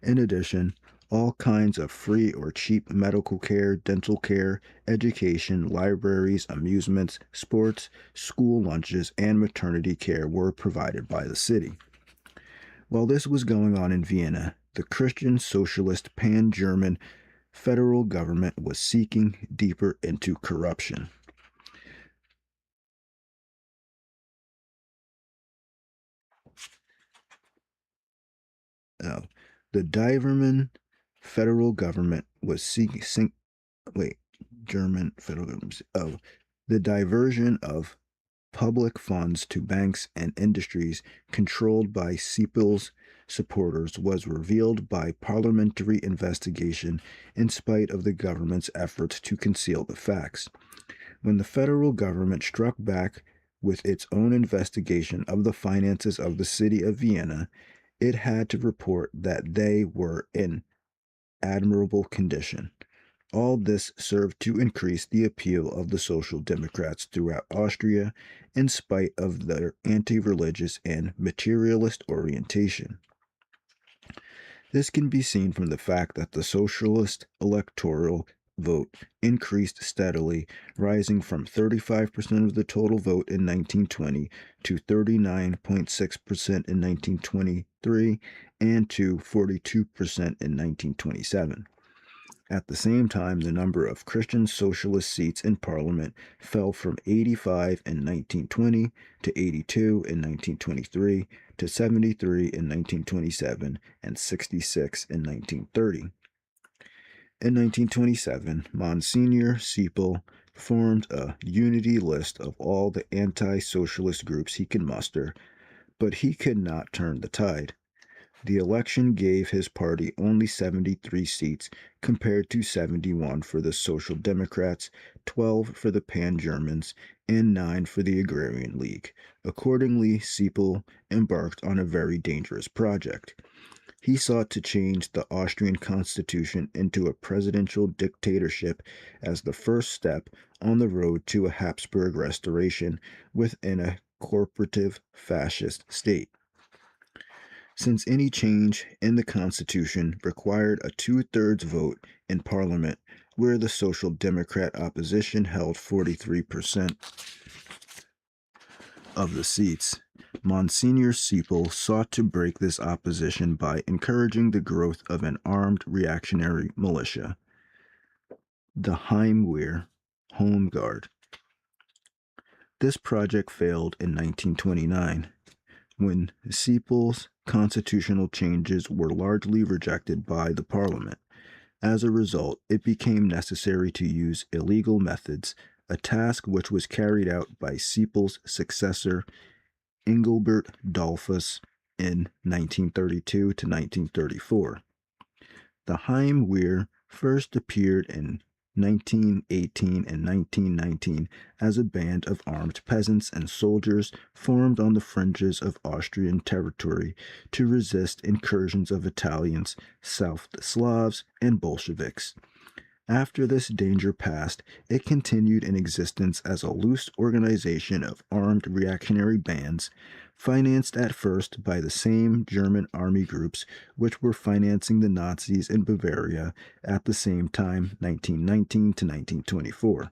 In addition, all kinds of free or cheap medical care, dental care, education, libraries, amusements, sports, school lunches, and maternity care were provided by the city. While this was going on in Vienna, the Christian Socialist Pan German federal government was seeking deeper into corruption. Oh, the Diverman federal government was seeking German federal government. Oh, the diversion of public funds to banks and industries controlled by Siepel's supporters was revealed by parliamentary investigation in spite of the government's efforts to conceal the facts. When the federal government struck back with its own investigation of the finances of the city of Vienna, it had to report that they were in admirable condition. All this served to increase the appeal of the Social Democrats throughout Austria, in spite of their anti religious and materialist orientation. This can be seen from the fact that the socialist electoral vote increased steadily, rising from 35% of the total vote in 1920 to 39.6% in 1923 and to 42% in 1927. At the same time, the number of Christian socialist seats in Parliament fell from 85 in 1920 to 82 in 1923 to 73 in 1927 and 66 in 1930. In 1927, Monsignor Siepel formed a unity list of all the anti-socialist groups he could muster, but he could not turn the tide. The election gave his party only 73 seats compared to 71 for the Social Democrats, 12 for the Pan-Germans, and 9 for the Agrarian League. Accordingly, Siepel embarked on a very dangerous project. He sought to change the Austrian constitution into a presidential dictatorship as the first step on the road to a Habsburg restoration within a corporative fascist state. since any change in the Constitution required a two-thirds vote in Parliament, where the Social Democrat opposition held 43% of the seats. Monsignor Sepal sought to break this opposition by encouraging the growth of an armed reactionary militia, the Heimwehr Home Guard. This project failed in 1929, when Sepal's constitutional changes were largely rejected by the Parliament. As a result, it became necessary to use illegal methods, a task which was carried out by Sepal's successor, Engelbert Dollfuss, in 1932 to 1934. The Heimwehr first appeared in 1918 and 1919 as a band of armed peasants and soldiers formed on the fringes of Austrian territory to resist incursions of Italians, South Slavs, and Bolsheviks. After this danger passed, it continued in existence as a loose organization of armed reactionary bands, financed at first by the same German army groups which were financing the Nazis in Bavaria at the same time, 1919 to 1924.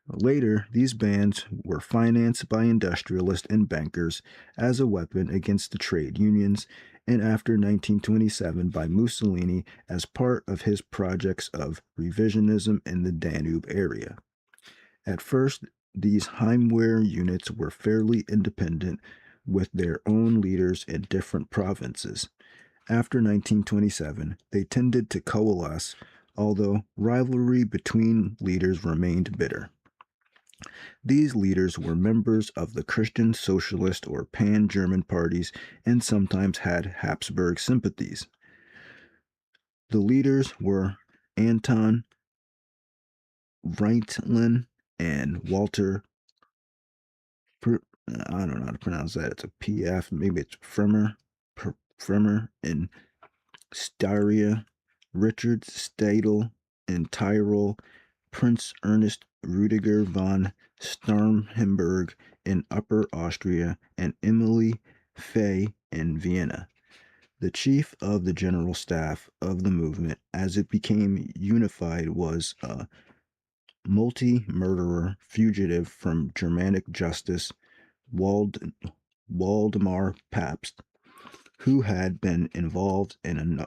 Later, these bands were financed by industrialists and bankers as a weapon against the trade unions, and after 1927 by Mussolini as part of his projects of revisionism in the Danube area. At first, these Heimwehr units were fairly independent, with their own leaders in different provinces. After 1927, they tended to coalesce, although rivalry between leaders remained bitter. These leaders were members of the Christian Socialist or Pan-German parties and sometimes had Habsburg sympathies. The leaders were Anton Reutlin and Walter, I don't know how to pronounce that. It's a PF, maybe it's Fremer in Styria, Richard Stadel in Tyrol, Prince Ernst Rudiger von Starhemberg in Upper Austria, and Emily Fay in Vienna. The chief of the general staff of the movement, as it became unified, was a multi-murderer fugitive from Germanic justice, Waldemar Pabst, who had been involved in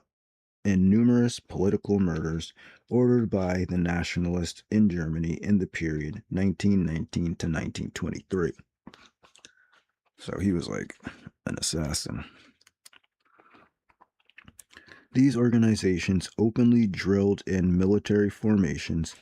numerous political murders ordered by the nationalists in Germany in the period 1919 to 1923. So he was like an assassin. These organizations openly drilled in military formations,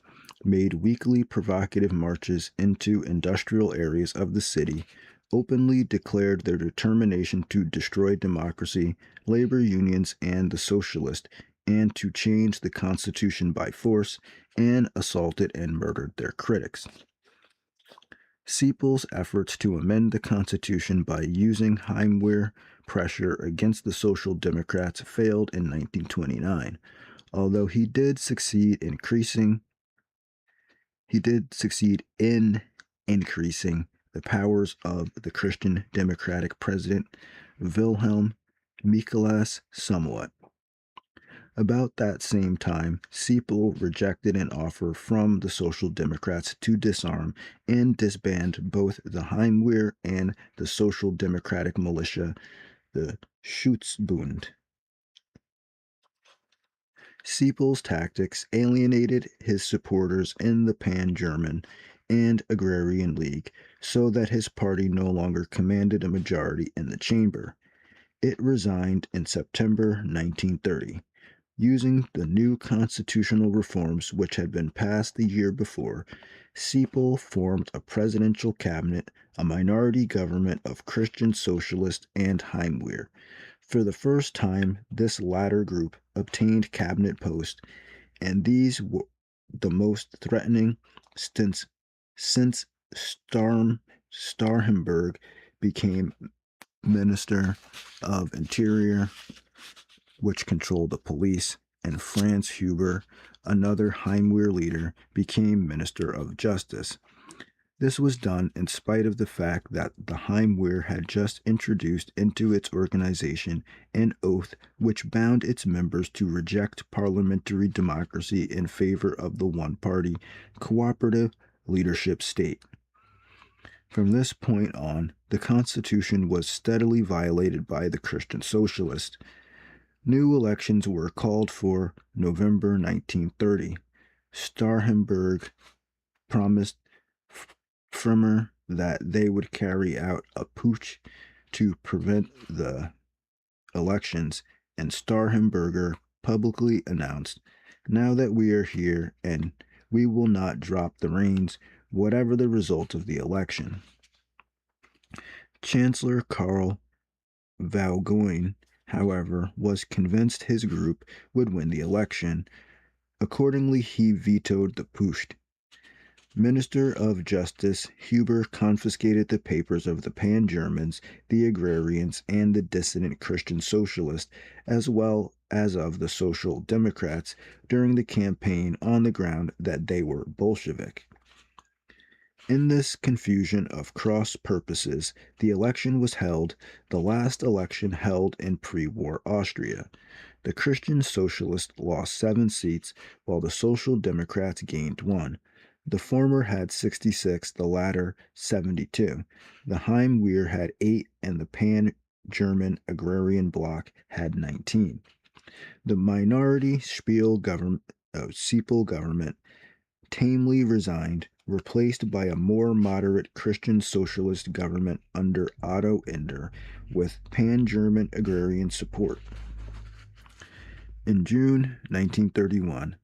made weekly provocative marches into industrial areas of the city, openly declared their determination to destroy democracy, labor unions, and the socialists, and to change the Constitution by force, and assaulted and murdered their critics. Sepal's efforts to amend the Constitution by using Heimwehr pressure against the Social Democrats failed in 1929, although he did succeed in increasing the powers of the Christian Democratic President Wilhelm Miklas somewhat. About that same time, Sepal rejected an offer from the Social Democrats to disarm and disband both the Heimwehr and the Social Democratic militia, the Schutzbund. Sepal's tactics alienated his supporters in the Pan-German and Agrarian League, so that his party no longer commanded a majority in the chamber. It resigned in September 1930. Using the new constitutional reforms which had been passed the year before, Sepal formed a presidential cabinet, a minority government of Christian Socialists and Heimwehr. For the first time, this latter group obtained cabinet posts, and these were the most threatening since Starhemberg became Minister of Interior, which controlled the police, and Franz Huber, another Heimwehr leader, became Minister of Justice. This was done in spite of the fact that the Heimwehr had just introduced into its organization an oath which bound its members to reject parliamentary democracy in favor of the one party, cooperative leadership state. From this point on, the Constitution was steadily violated by the Christian Socialists. New elections were called for November 1930. Starhemberg promised Firmer that they would carry out a putsch to prevent the elections, and Starhemberger publicly announced, "Now that we are here, and we will not drop the reins, whatever the result of the election." Chancellor Karl Vaughan, however, was convinced his group would win the election. Accordingly, he vetoed the putsch. Minister of Justice Huber confiscated the papers of the Pan-Germans, the Agrarians, and the dissident Christian Socialists, as well as of the Social Democrats, during the campaign on the ground that they were Bolshevik. In this confusion of cross purposes, the election was held, the last election held in pre-war Austria. The Christian Socialists lost 7 seats, while the Social Democrats gained 1. The former had 66, the latter 72. The Heimwehr had 8, and the Pan-German Agrarian Bloc had 19. The minority Spiel government, Siepel government tamely resigned, replaced by a more moderate Christian socialist government under Otto Ender, with pan-German agrarian support. In June 1931,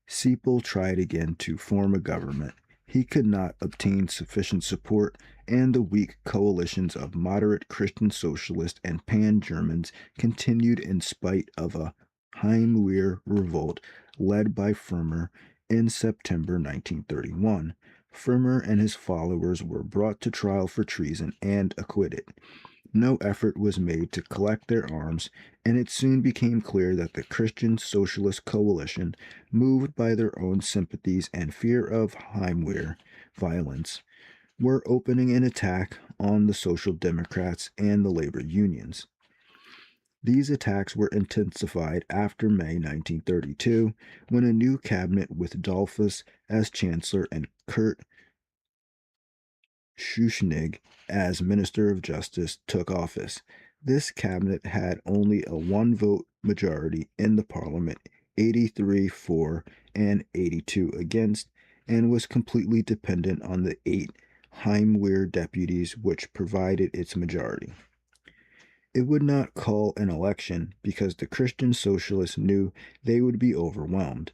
Siepel tried again to form a government. He could not obtain sufficient support, and the weak coalitions of moderate Christian socialists and pan-Germans continued in spite of a Heimwehr revolt led by Firmer in September 1931. Firmer and his followers were brought to trial for treason and acquitted. No effort was made to collect their arms, and it soon became clear that the Christian Socialist Coalition, moved by their own sympathies and fear of Heimwehr violence, were opening an attack on the Social Democrats and the labor unions. These attacks were intensified after May 1932, when a new cabinet with Dollfuss as chancellor and Kurt Schuschnigg as Minister of Justice took office. This cabinet had only a 1-vote majority in the parliament, 83 for and 82 against, and was completely dependent on the 8 Heimwehr deputies which provided its majority. It would not call an election because the Christian Socialists knew they would be overwhelmed.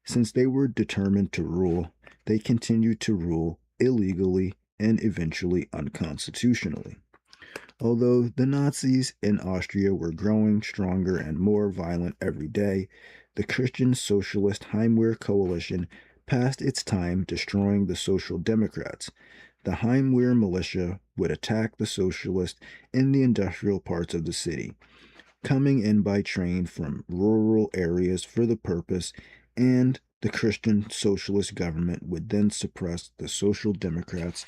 Since they were determined to rule, they continued to rule illegally and eventually unconstitutionally. Although the Nazis in Austria were growing stronger and more violent every day, the Christian Socialist Heimwehr coalition passed its time destroying the Social Democrats. The Heimwehr militia would attack the socialists in the industrial parts of the city, coming in by train from rural areas for the purpose, and the Christian Socialist government would then suppress the Social Democrats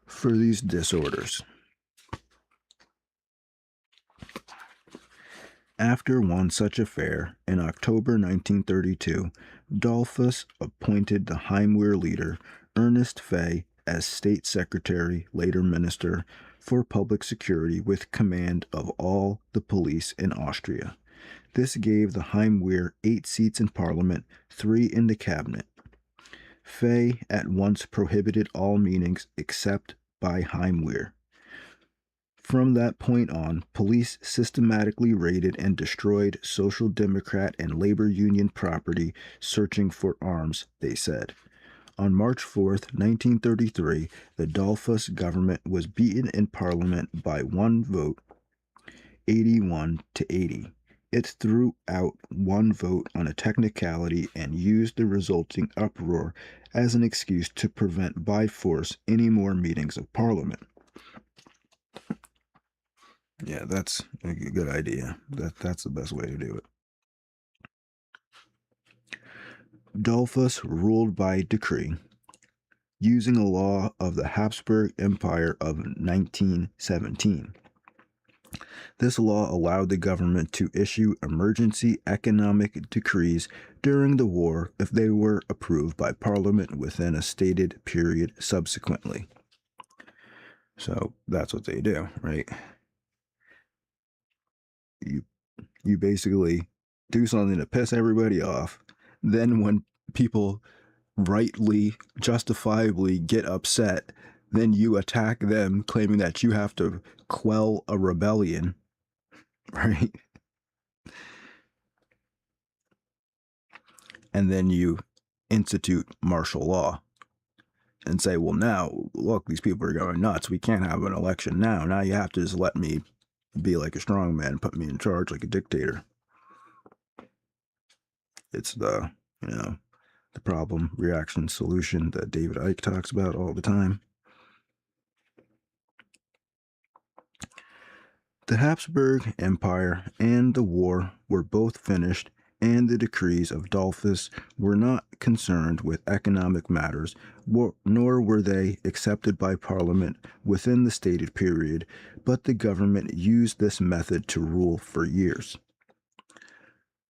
for these disorders. After one such affair, in October 1932, Dollfuss appointed the Heimwehr leader, Ernest Fay, as State Secretary, later Minister for Public Security, with command of all the police in Austria. This gave the Heimwehr 8 seats in Parliament, 3 in the cabinet. Fay at once prohibited all meetings except by Heimwehr. From that point on, police systematically raided and destroyed Social Democrat and labor union property, searching for arms, they said. On March 4, 1933, the Dollfuss government was beaten in Parliament by 1 vote, 81 to 80. It threw out 1 vote on a technicality and used the resulting uproar as an excuse to prevent by force any more meetings of Parliament. Yeah, that's a good idea. That's the best way to do it. Dollfuss ruled by decree. using a law of the Habsburg Empire of 1917. This law allowed the government to issue emergency economic decrees during the war if they were approved by Parliament within a stated period subsequently. So that's what they do, right? You you basically do something to piss everybody off. Then when people rightly, justifiably get upset, then you attack them, claiming that you have to quell a rebellion, right? And then you institute martial law and say, well, now, look, these people are going nuts. We can't have an election now. Now you have to just let me be like a strong man, put me in charge like a dictator. It's the problem, reaction, solution that David Icke talks about all the time. The Habsburg Empire and the war were both finished, and the decrees of Dolphus were not concerned with economic matters, nor were they accepted by Parliament within the stated period, but the government used this method to rule for years.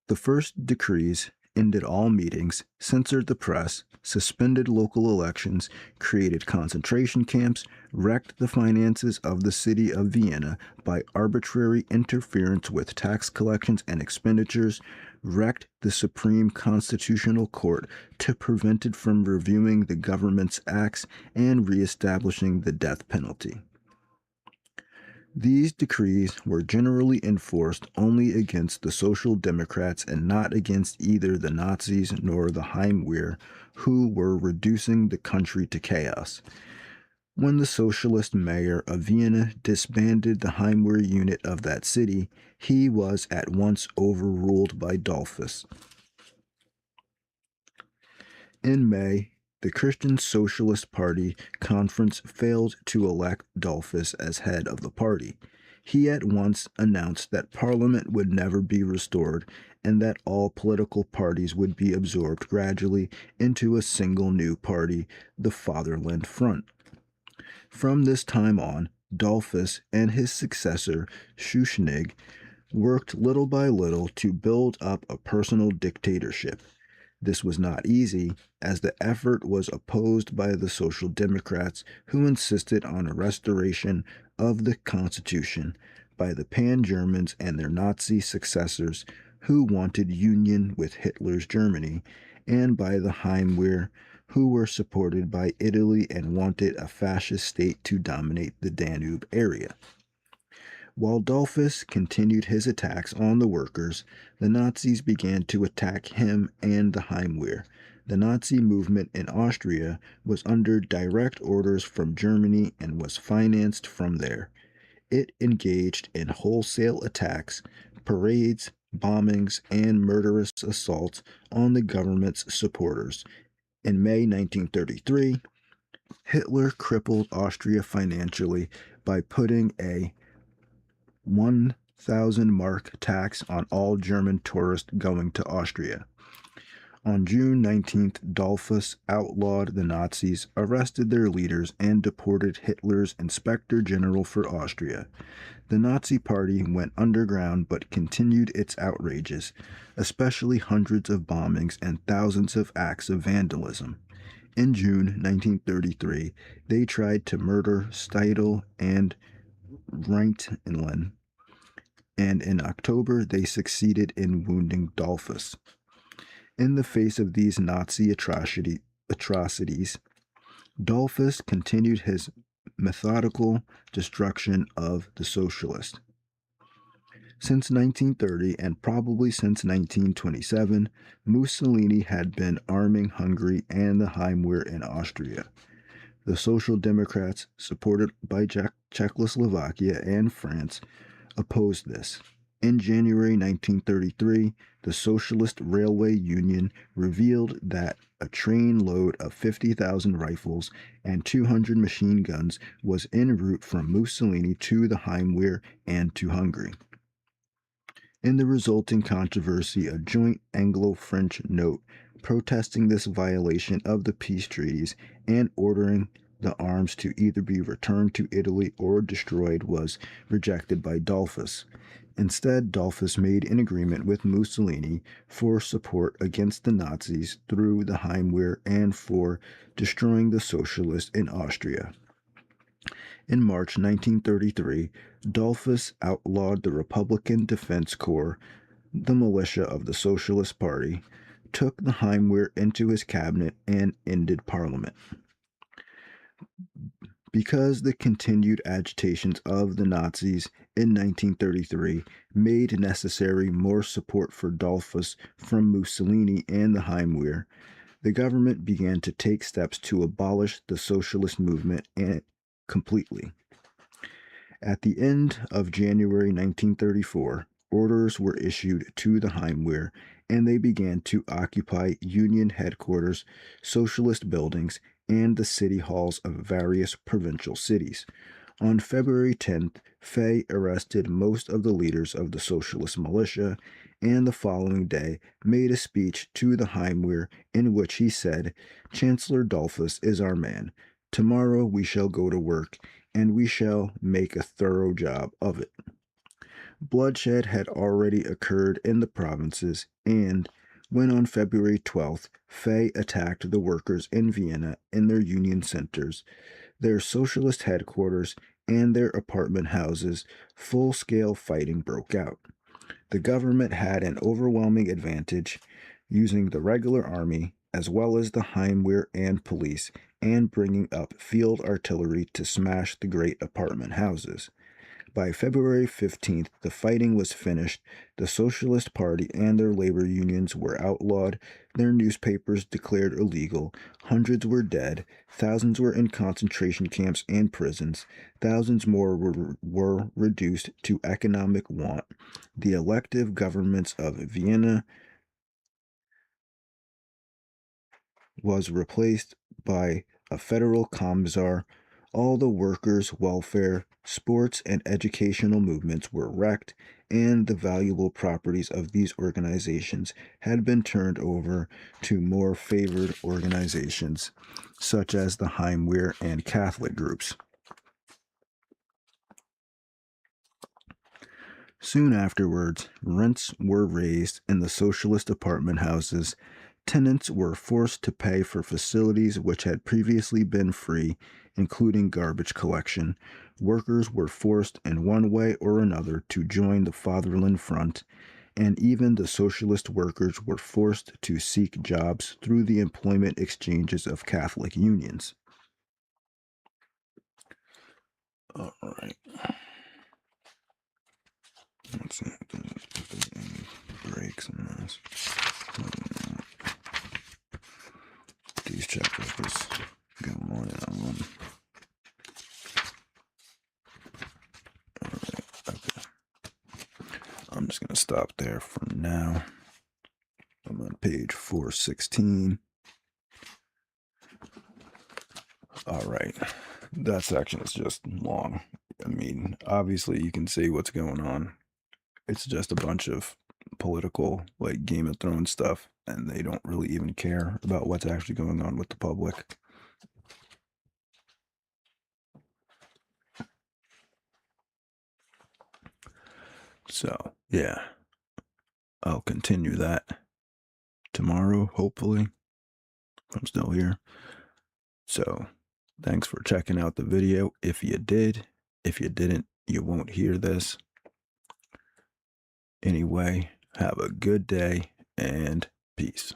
The first decrees ended all meetings, censored the press, suspended local elections, created concentration camps, wrecked the finances of the city of Vienna by arbitrary interference with tax collections and expenditures, wrecked the Supreme Constitutional Court to prevent it from reviewing the government's acts and reestablishing the death penalty. These decrees were generally enforced only against the Social Democrats and not against either the Nazis nor the Heimwehr, who were reducing the country to chaos. When the socialist mayor of Vienna disbanded the Heimwehr unit of that city, he was at once overruled by Dollfuss. In May, the Christian Socialist Party conference failed to elect Dollfuss as head of the party. He at once announced that Parliament would never be restored and that all political parties would be absorbed gradually into a single new party, the Fatherland Front. From this time on, Dollfuss and his successor, Schuschnigg, worked little by little to build up a personal dictatorship. This was not easy, as the effort was opposed by the Social Democrats, who insisted on a restoration of the Constitution, by the Pan-Germans and their Nazi successors, who wanted union with Hitler's Germany, and by the Heimwehr, who were supported by Italy and wanted a fascist state to dominate the Danube area. While Dollfuss continued his attacks on the workers, the Nazis began to attack him and the Heimwehr. The Nazi movement in Austria was under direct orders from Germany and was financed from there. It engaged in wholesale attacks, parades, bombings, and murderous assaults on the government's supporters. In May 1933, Hitler crippled Austria financially by putting a 1,000 mark tax on all German tourists going to Austria. On June 19th, Dollfuss outlawed the Nazis, arrested their leaders, and deported Hitler's Inspector General for Austria. The Nazi Party went underground but continued its outrages, especially hundreds of bombings and thousands of acts of vandalism. In June 1933, they tried to murder Steidl and Reintlin, and in October they succeeded in wounding Dollfuss. In the face of these Nazi atrocities, Dollfuss continued his methodical destruction of the socialists. Since 1930, and probably since 1927, Mussolini had been arming Hungary and the Heimwehr in Austria. The Social Democrats, supported by Czechoslovakia and France, opposed this. In January 1933, the Socialist Railway Union revealed that a train load of 50,000 rifles and 200 machine guns was en route from Mussolini to the Heimwehr and to Hungary. In the resulting controversy, a joint Anglo-French note protesting this violation of the peace treaties and ordering the arms to either be returned to Italy or destroyed was rejected by Dollfuss. Instead, Dollfuss made an agreement with Mussolini for support against the Nazis through the Heimwehr and for destroying the socialists in Austria. In March 1933, Dollfuss outlawed the Republican Defense Corps, the militia of the Socialist Party, took the Heimwehr into his cabinet, and ended Parliament. Because the continued agitations of the Nazis in 1933 made necessary more support for Dollfuss from Mussolini and the Heimwehr, the government began to take steps to abolish the socialist movement completely. At the end of January 1934, orders were issued to the Heimwehr, and they began to occupy Union headquarters, socialist buildings, and the city halls of various provincial cities. On February 10th, Fay arrested most of the leaders of the socialist militia, and the following day made a speech to the Heimwehr in which he said, "Chancellor Dollfuss is our man. Tomorrow we shall go to work, and we shall make a thorough job of it." Bloodshed had already occurred in the provinces, and when on February 12th, Fay attacked the workers in Vienna in their union centers, their socialist headquarters, and their apartment houses, full-scale fighting broke out. The government had an overwhelming advantage, using the regular army as well as the Heimwehr and police, and bringing up field artillery to smash the great apartment houses. By February 15th, the fighting was finished. The Socialist Party and their labor unions were outlawed, their newspapers declared illegal, hundreds were dead, thousands were in concentration camps and prisons, thousands more were reduced to economic want. The elective governments of Vienna was replaced by a federal commissar. All the workers' welfare, sports, and educational movements were wrecked, and the valuable properties of these organizations had been turned over to more favored organizations, such as the Heimwehr and Catholic groups. Soon afterwards, rents were raised in the socialist apartment houses. Tenants were forced to pay for facilities which had previously been free, including garbage collection. Workers were forced in one way or another to join the Fatherland Front, and even the socialist workers were forced to seek jobs through the employment exchanges of Catholic unions. All right. Let's see if there's any breaks in this. These chapters go on and on. Alright, okay. I'm just going to stop there for now. I'm on page 416. Alright, that section is just long. I mean, obviously you can see what's going on. It's just a bunch of political, like Game of Thrones stuff, and they don't really even care about what's actually going on with the public. So, yeah, I'll continue that tomorrow, hopefully, if I'm still here. So, thanks for checking out the video. If you did, if you didn't, you won't hear this. Anyway, have a good day and peace.